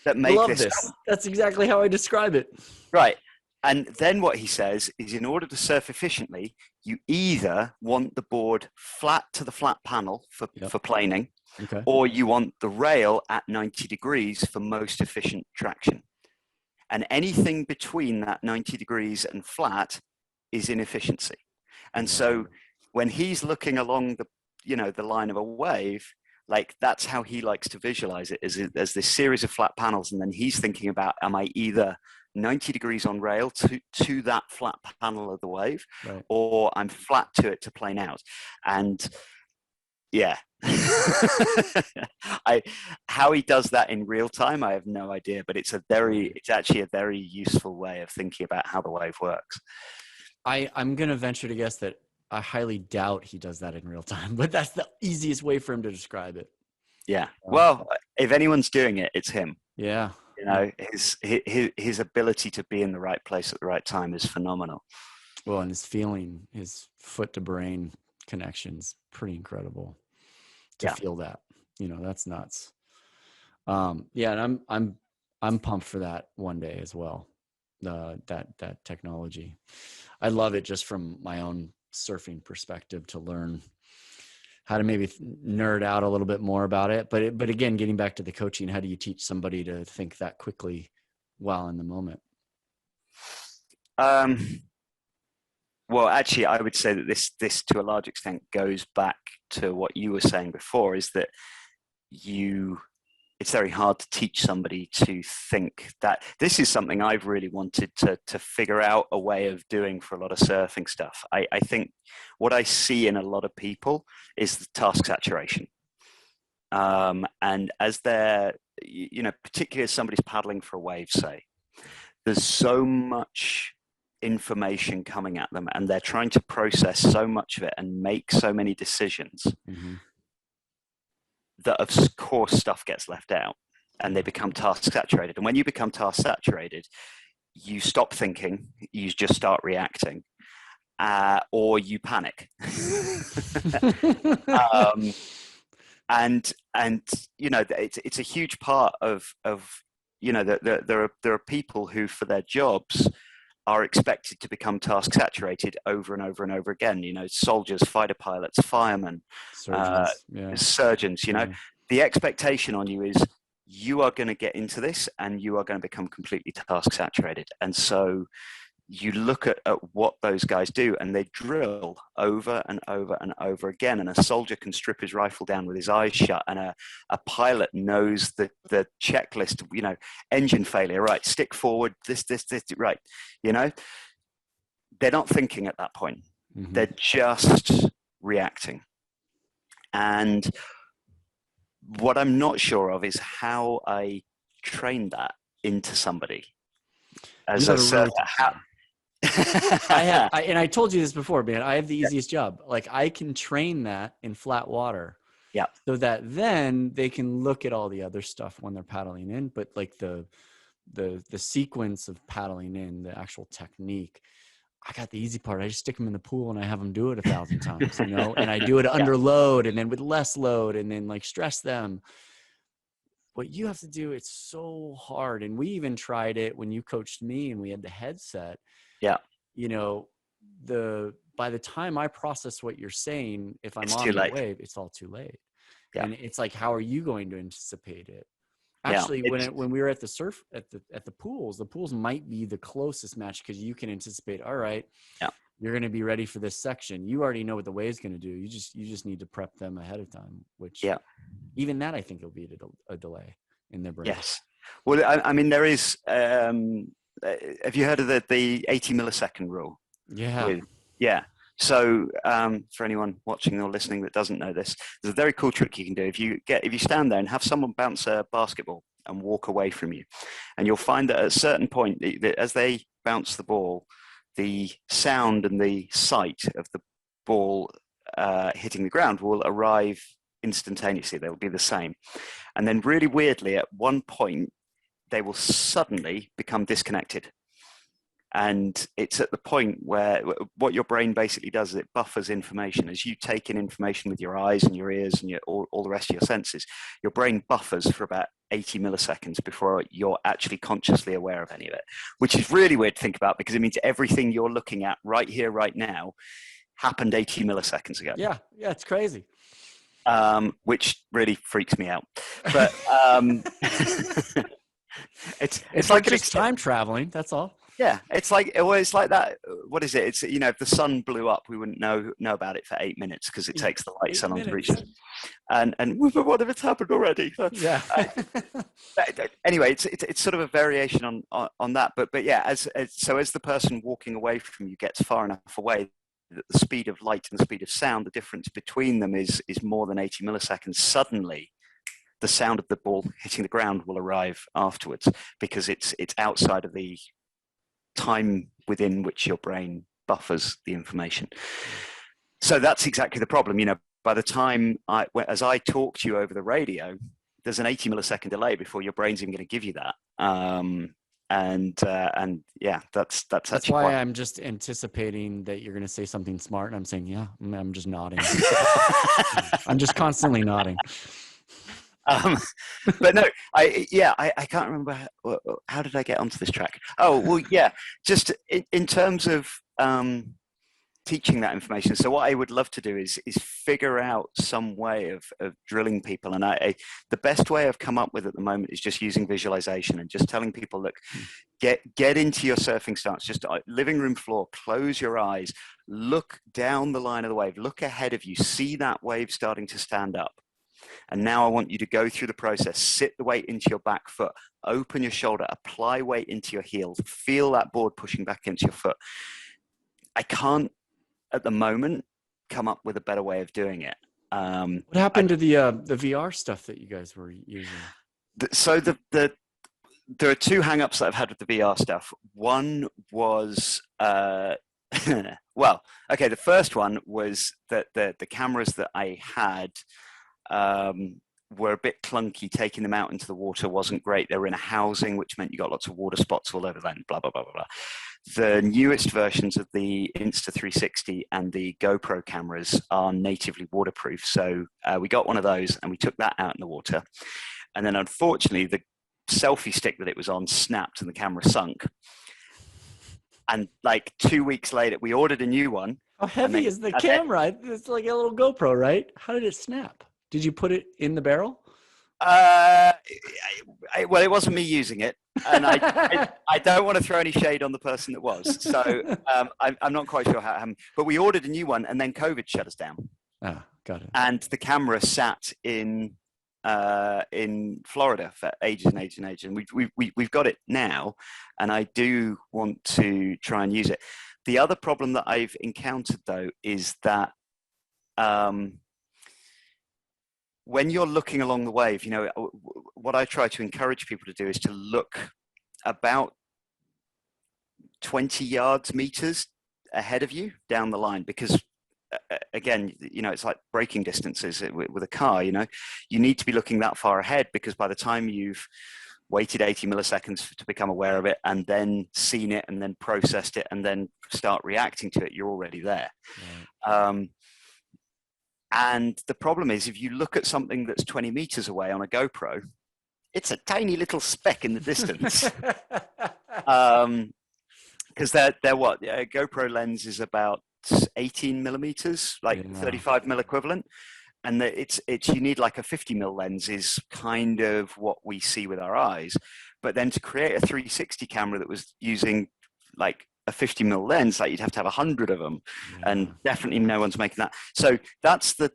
That make this. That's exactly how I describe it. Right. And then what he says is, in order to surf efficiently, you either want the board flat to the flat panel for planing, okay, or you want the rail at 90 degrees for most efficient traction. And anything between that 90 degrees and flat is inefficiency. And so when he's looking along the line of a wave, like that's how he likes to visualize it, as this series of flat panels. And then he's thinking about, am I either 90 degrees on rail to that flat panel of the wave, right, or I'm flat to it to plane out. And yeah, how he does that in real time, I have no idea, but it's actually a very useful way of thinking about how the wave works. I'm going to venture to guess that I highly doubt he does that in real time, but that's the easiest way for him to describe it. Yeah. Well, if anyone's doing it, it's him. Yeah. His ability to be in the right place at the right time is phenomenal. Well, and his foot to brain connection's pretty incredible to feel that. That's nuts. And I'm pumped for that one day as well. That technology. I love it just from my own surfing perspective to learn how to maybe nerd out a little bit more about it. But again, getting back to the coaching, how do you teach somebody to think that quickly while in the moment? Well, actually, I would say that this to a large extent goes back to what you were saying before, is that it's very hard to teach somebody to think that. This is something I've really wanted to figure out a way of doing for a lot of surfing stuff. I think what I see in a lot of people is the task saturation. And as they're, particularly as somebody's paddling for a wave, say, there's so much information coming at them, and they're trying to process so much of it and make so many decisions, mm-hmm, that of course stuff gets left out, and they become task saturated. And when you become task saturated, you stop thinking, you just start reacting. or you panic. um, and it's a huge part of that there are people who, for their jobs, are expected to become task saturated over and over and over again. Soldiers, fighter pilots, firemen, Surgeons, surgeons. The expectation on you is you are going to get into this and you are going to become completely task saturated. And so you look at what those guys do, and they drill over and over and over again. And a soldier can strip his rifle down with his eyes shut, and a pilot knows the checklist, engine failure, right, stick forward, this, right. They're not thinking at that point. Mm-hmm. They're just reacting. And what I'm not sure of is how I train that into somebody. As a surfer, I told you this before, man. I have the easiest job. Like, I can train that in flat water. Yeah. So that then they can look at all the other stuff when they're paddling in, but like the sequence of paddling in, the actual technique, I got the easy part. I just stick them in the pool and I have them do it 1,000 times, and I do it under load and then with less load and then like stress them. What you have to do, it's so hard. And we even tried it when you coached me and we had the headset. Yeah. By the time I process what you're saying, if I'm it's on too the late. wave, it's all too late. Yeah. And it's like, how are you going to anticipate it? Actually, when we were at the surf at the pools might be the closest match, because you can anticipate, all right, you're going to be ready for this section. You already know what the wave's going to do. You just need to prep them ahead of time, which even that, I think, will be a delay in their brain. Yes. Well, I mean, there is, have you heard of the 80 millisecond rule? Yeah. So for anyone watching or listening that doesn't know this, there's a very cool trick you can do. If you stand there and have someone bounce a basketball and walk away from you, and you'll find that at a certain point, as they bounce the ball, the sound and the sight of the ball hitting the ground will arrive instantaneously. They'll be the same. And then really weirdly, at one point, they will suddenly become disconnected. And it's at the point where what your brain basically does is it buffers information. As you take in information with your eyes and your ears and all the rest of your senses, your brain buffers for about 80 milliseconds before you're actually consciously aware of any of it, which is really weird to think about, because it means everything you're looking at right here, right now, happened 80 milliseconds ago. Yeah, it's crazy. Which really freaks me out. But it's like just time traveling. That's all. Yeah, it's like that. What is it? It's if the sun blew up, we wouldn't know about it for 8 minutes, because it takes the light so long to reach us. And what if it's happened already? Yeah. Anyway, it's sort of a variation on that. But yeah, as the person walking away from you gets far enough away that the speed of light and the speed of sound, the difference between them is more than 80 milliseconds. Suddenly, the sound of the ball hitting the ground will arrive afterwards, because it's outside of the time within which your brain buffers the information. So that's exactly the problem. By the time as I talk to you over the radio, there's an 80 millisecond delay before your brain's even going to give you that. That's why I'm just anticipating that you're going to say something smart, and I'm saying, yeah, I'm just nodding. I'm just constantly nodding. But no, I can't remember how did I get onto this track. Oh, well, yeah, just in terms of teaching that information. So what I would love to do is figure out some way of drilling people. And the best way I've come up with at the moment is just using visualization and just telling people, look, get into your surfing stance, just living room floor, close your eyes, look down the line of the wave, look ahead of you, see that wave starting to stand up. And now I want you to go through the process, sit the weight into your back foot, open your shoulder, apply weight into your heels, feel that board pushing back into your foot. I can't, at the moment, come up with a better way of doing it. What happened to the VR stuff that you guys were using? So there are two hang-ups that I've had with the VR stuff. One was, well, okay, the first one was that the cameras that I had were a bit clunky. Taking them out into the water wasn't great. They were in a housing, which meant you got lots of water spots all over them, blah, blah, blah, blah, blah. The newest versions of the Insta360 and the GoPro cameras are natively waterproof. So we got one of those and we took that out in the water. And then unfortunately, the selfie stick that it was on snapped and the camera sunk. And like 2 weeks later, we ordered a new one. How heavy is the camera? It's like a little GoPro, right? How did it snap? Did you put it in the barrel? Well, it wasn't me using it, and I don't want to throw any shade on the person that was. So I'm not quite sure how it happened. But we ordered a new one, and then COVID shut us down. Ah, got it. And the camera sat in Florida for ages and ages and ages, and we've got it now, and I do want to try and use it. The other problem that I've encountered though is that when you're looking along the wave, you know, what I try to encourage people to do is to look about 20 yards, meters ahead of you down the line, because again, you know, it's like braking distances with a car. You know, you need to be looking that far ahead, because by the time you've waited 80 milliseconds to become aware of it, and then seen it, and then processed it, and then start reacting to it, you're already there. Right. And the problem is, if you look at something that's 20 meters away on a GoPro, it's a tiny little speck in the distance. Because they're what? A GoPro lens is about 18 millimeters, like 35 mil equivalent. And it's you need like a 50 mil lens is kind of what we see with our eyes. But then to create a 360 camera that was using like a 50 mil lens, like you'd have to have 100 of them, and definitely no one's making that. So that's the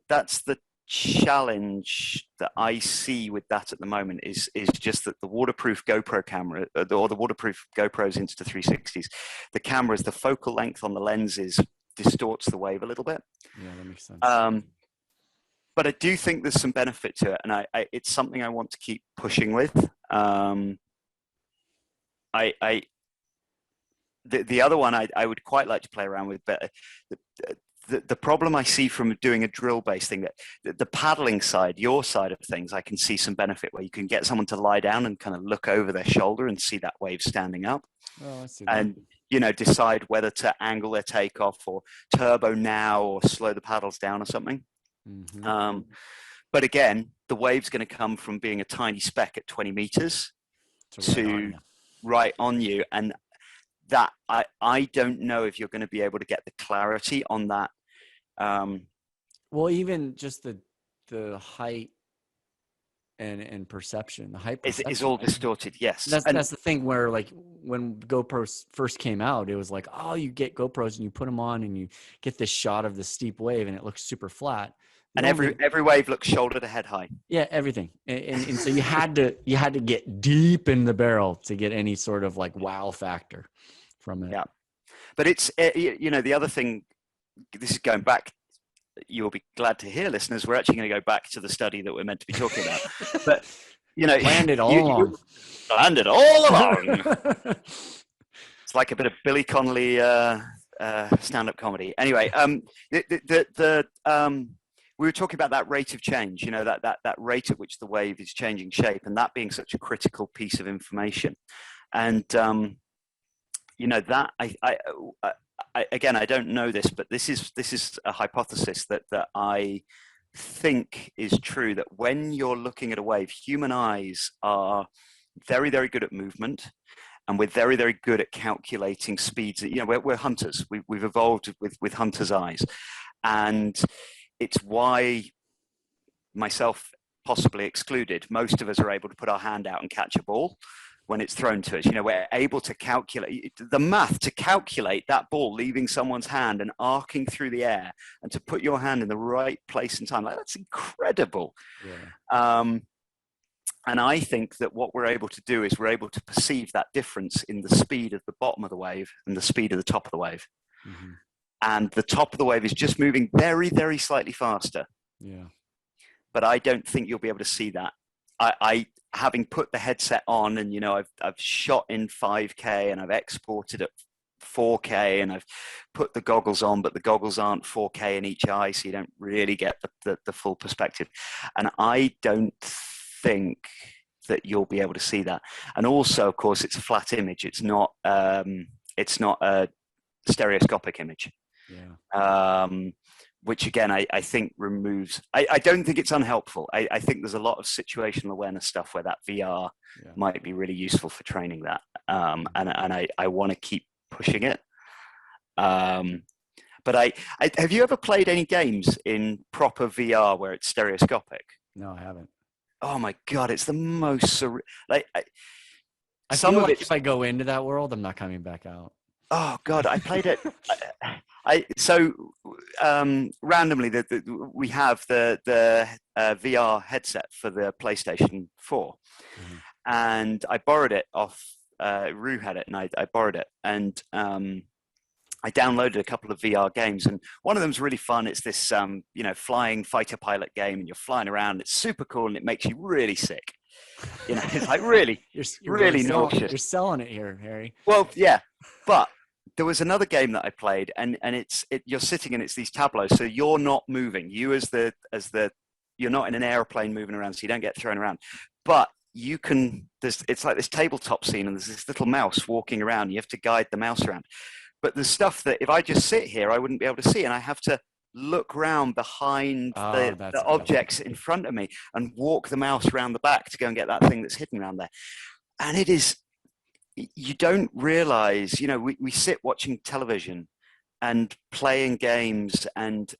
challenge that I see with that at the moment is just that the waterproof GoPro camera, or the waterproof GoPros Insta360s, the cameras, the focal length on the lenses distorts the wave a little bit. Yeah, that makes sense. But I do think there's some benefit to it, and it's something I want to keep pushing with. The other one I would quite like to play around with, but the problem I see from doing a drill-based thing, that the paddling side, your side of things, I can see some benefit where you can get someone to lie down and kind of look over their shoulder and see that wave standing up. Oh, I see that. And, you know, decide whether to angle their takeoff or turbo now or slow the paddles down or something. Mm-hmm. But again, the wave's going to come from being a tiny speck at 20 meters to right on you. And that I don't know if you're going to be able to get the clarity on that. Well, even just the height and perception, the height perception is all distorted. Yes, that's the thing where, like, when GoPros first came out, it was like, oh, you get GoPros and you put them on and you get this shot of the steep wave and it looks super flat. And every wave looks shoulder to head high. Yeah, everything. And so you had to get deep in the barrel to get any sort of like wow factor from it. Yeah, but it's you know, the other thing. This is going back. You'll be glad to hear, listeners. We're actually going to go back to the study that we're meant to be talking about. But you know, landed all along. Landed all along. It's like a bit of Billy Connolly stand-up comedy. Anyway, we were talking about that rate of change, you know, that rate at which the wave is changing shape, and that being such a critical piece of information. And, you know, that again, I don't know this, but this is a hypothesis that I think is true, that when you're looking at a wave, human eyes are very, very good at movement, and we're very, very good at calculating speeds. You know, we're hunters. We've evolved with hunters' eyes. And it's why, myself possibly excluded, most of us are able to put our hand out and catch a ball when it's thrown to us. You know, we're able to calculate the math to calculate that ball leaving someone's hand and arcing through the air, and to put your hand in the right place and time. Like, that's incredible. Yeah. And I think that what we're able to do is we're able to perceive that difference in the speed of the bottom of the wave and the speed of the top of the wave. Mm-hmm. And the top of the wave is just moving very, very slightly faster. Yeah. But I don't think you'll be able to see that. I having put the headset on, and, you know, I've shot in 5K and I've exported at 4K, and I've put the goggles on, but the goggles aren't 4K in each eye, so you don't really get the full perspective. And I don't think that you'll be able to see that. And also, of course, it's a flat image. It's not it's not a stereoscopic image. Yeah. Which again, I think removes, I don't think it's unhelpful. I think there's a lot of situational awareness stuff where that VR might be really useful for training that. And I want to keep pushing it. But I have you ever played any games in proper VR where it's stereoscopic? No, I haven't. Oh my God, it's the most like I feel like if I go into that world, I'm not coming back out. Oh God, I played it. Randomly we have the VR headset for the PlayStation 4, and I borrowed it off. Rue had it, and I borrowed it, and I downloaded a couple of VR games, and one of them's really fun. It's this flying fighter pilot game, and you're flying around. It's super cool, and it makes you really sick. It's like really, you're really nauseous. You're selling it here, Harry. Well, yeah, but there was another game that I played, and you're sitting and it's these tableaus, so you're not moving. You you're not in an airplane moving around, so you don't get thrown around. But you can. It's like this tabletop scene, and there's this little mouse walking around. You have to guide the mouse around. But there's stuff that if I just sit here, I wouldn't be able to see, and I have to look round behind the objects in front of me and walk the mouse around the back to go and get that thing that's hidden around there. And it is, you don't realize, we sit watching television and playing games and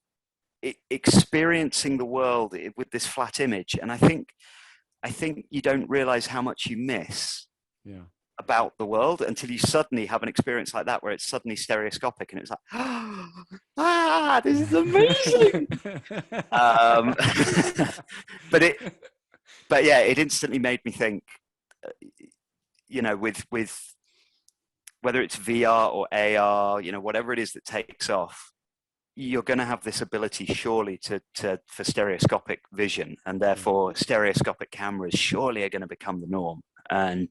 experiencing the world with this flat image. And I think you don't realize how much you miss about the world until you suddenly have an experience like that where it's suddenly stereoscopic and it's like, this is amazing. But yeah, it instantly made me think, with whether it's VR or AR, whatever it is that takes off, you're going to have this ability surely for stereoscopic vision, and therefore stereoscopic cameras surely are going to become the norm. And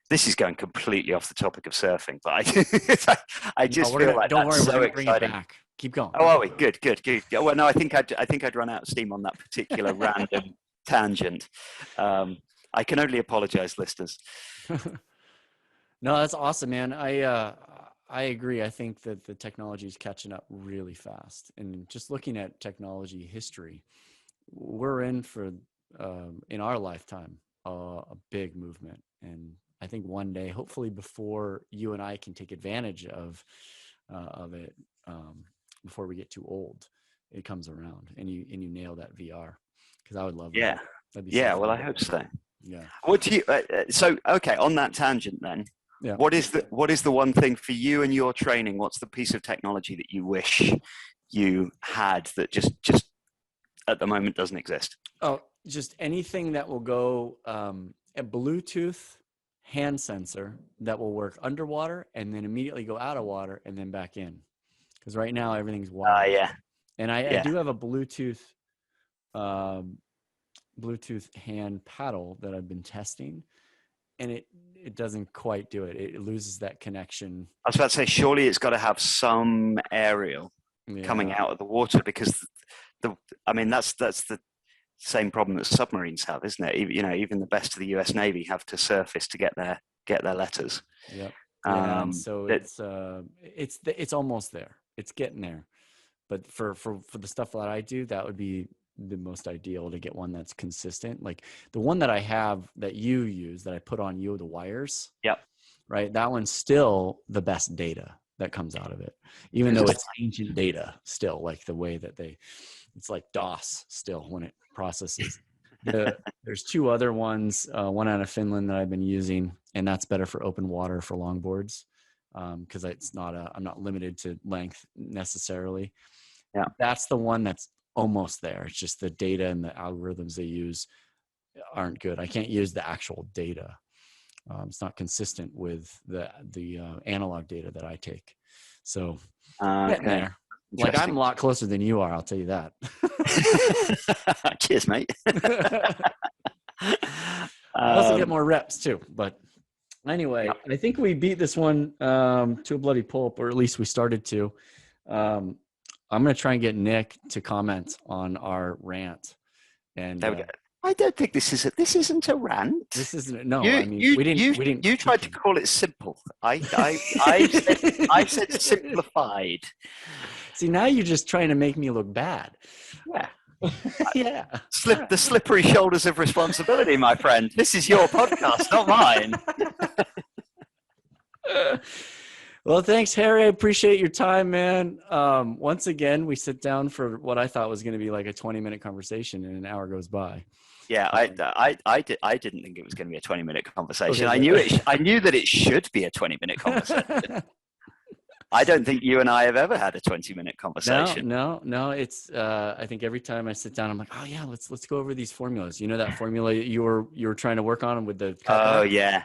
this is going completely off the topic of surfing, but I just feel like don't worry, that's we're so gonna bring exciting. it back. Keep going. Oh, are we? Good. Well, no, I think I'd run out of steam on that particular random tangent. I can only apologize, listeners. No, that's awesome, man. I agree. I think that the technology is catching up really fast. And just looking at technology history, we're in for, in our lifetime, a big movement. And I think one day, hopefully before you and I can take advantage of it, before we get too old, it comes around and you nail that VR. Because I would love that. That'd be well, I hope so. Yeah. What do you, okay, on that tangent then, what is the one thing for you and your training? What's the piece of technology that you wish you had that just at the moment doesn't exist? Oh, just anything that will go, a Bluetooth hand sensor that will work underwater and then immediately go out of water and then back in. Because right now everything's wired. And I do have a Bluetooth hand paddle that I've been testing, and it doesn't quite do it. It loses that connection. I was about to say, surely it's got to have some aerial coming out of the water, because that's the same problem that submarines have, isn't it? Even the best of the US Navy have to surface to get their letters. Yep. So it's almost there. It's getting there. But for the stuff that I do, that would be the most ideal, to get one that's consistent. Like the one that I have that you use, that I put on you, the wires. Yep. Right. That one's still the best data that comes out of it, even though it's ancient data still, like the way that it's like DOS still when it processes. There's two other ones, one out of Finland that I've been using, and that's better for open water for longboards. Because I'm not limited to length necessarily. Yeah. That's the one that's almost there. It's just the data and the algorithms they use aren't good. I can't use the actual data. It's not consistent with the analog data that I take. So getting there. Like I'm a lot closer than you are, I'll tell you that. Cheers, mate. I also get more reps too, but anyway, I think we beat this one to a bloody pulp, or at least we started to. I'm going to try and get Nick to comment on our rant. And I don't think this isn't a rant. This isn't. No, You I mean, we didn't. you tried to call it simple. I said simplified. See, now you're just trying to make me look bad. Yeah. Yeah. The slippery shoulders of responsibility, my friend. This is your podcast, not mine. Well, thanks, Harry. I appreciate your time, man. Once again, we sit down for what I thought was going to be like a 20-minute conversation, and an hour goes by. Yeah, I didn't think it was going to be a 20-minute conversation. Okay. I knew that it should be a 20-minute conversation. I don't think you and I have ever had a 20-minute conversation. No. It's I think every time I sit down, I'm like, oh yeah, let's go over these formulas. You know that formula you were trying to work on with the Oh yeah.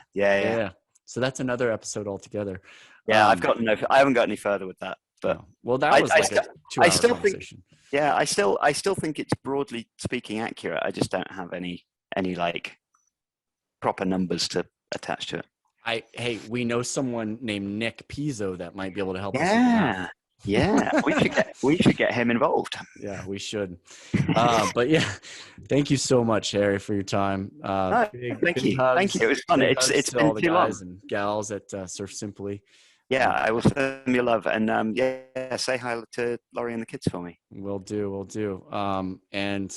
So that's another episode altogether. Yeah, I haven't got any further with that. But well, that was like a 2-hour conversation. I still think it's broadly speaking accurate. I just don't have any like proper numbers to attach to it. Hey, we know someone named Nick Pizzo that might be able to help us with that. Yeah, we should get him involved. Yeah, we should. But yeah, thank you so much, Harry, for your time. Thank you. It was fun. It's been all the too guys long. and gals at Surf Simply. Yeah, I will send them your love, and say hi to Laurie and the kids for me. We'll do. And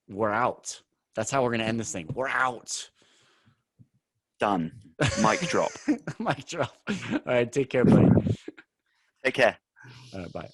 we're out. That's how we're gonna end this thing. We're out. Done. Mic drop. Mic drop. All right, take care, buddy. Take care. All right, bye.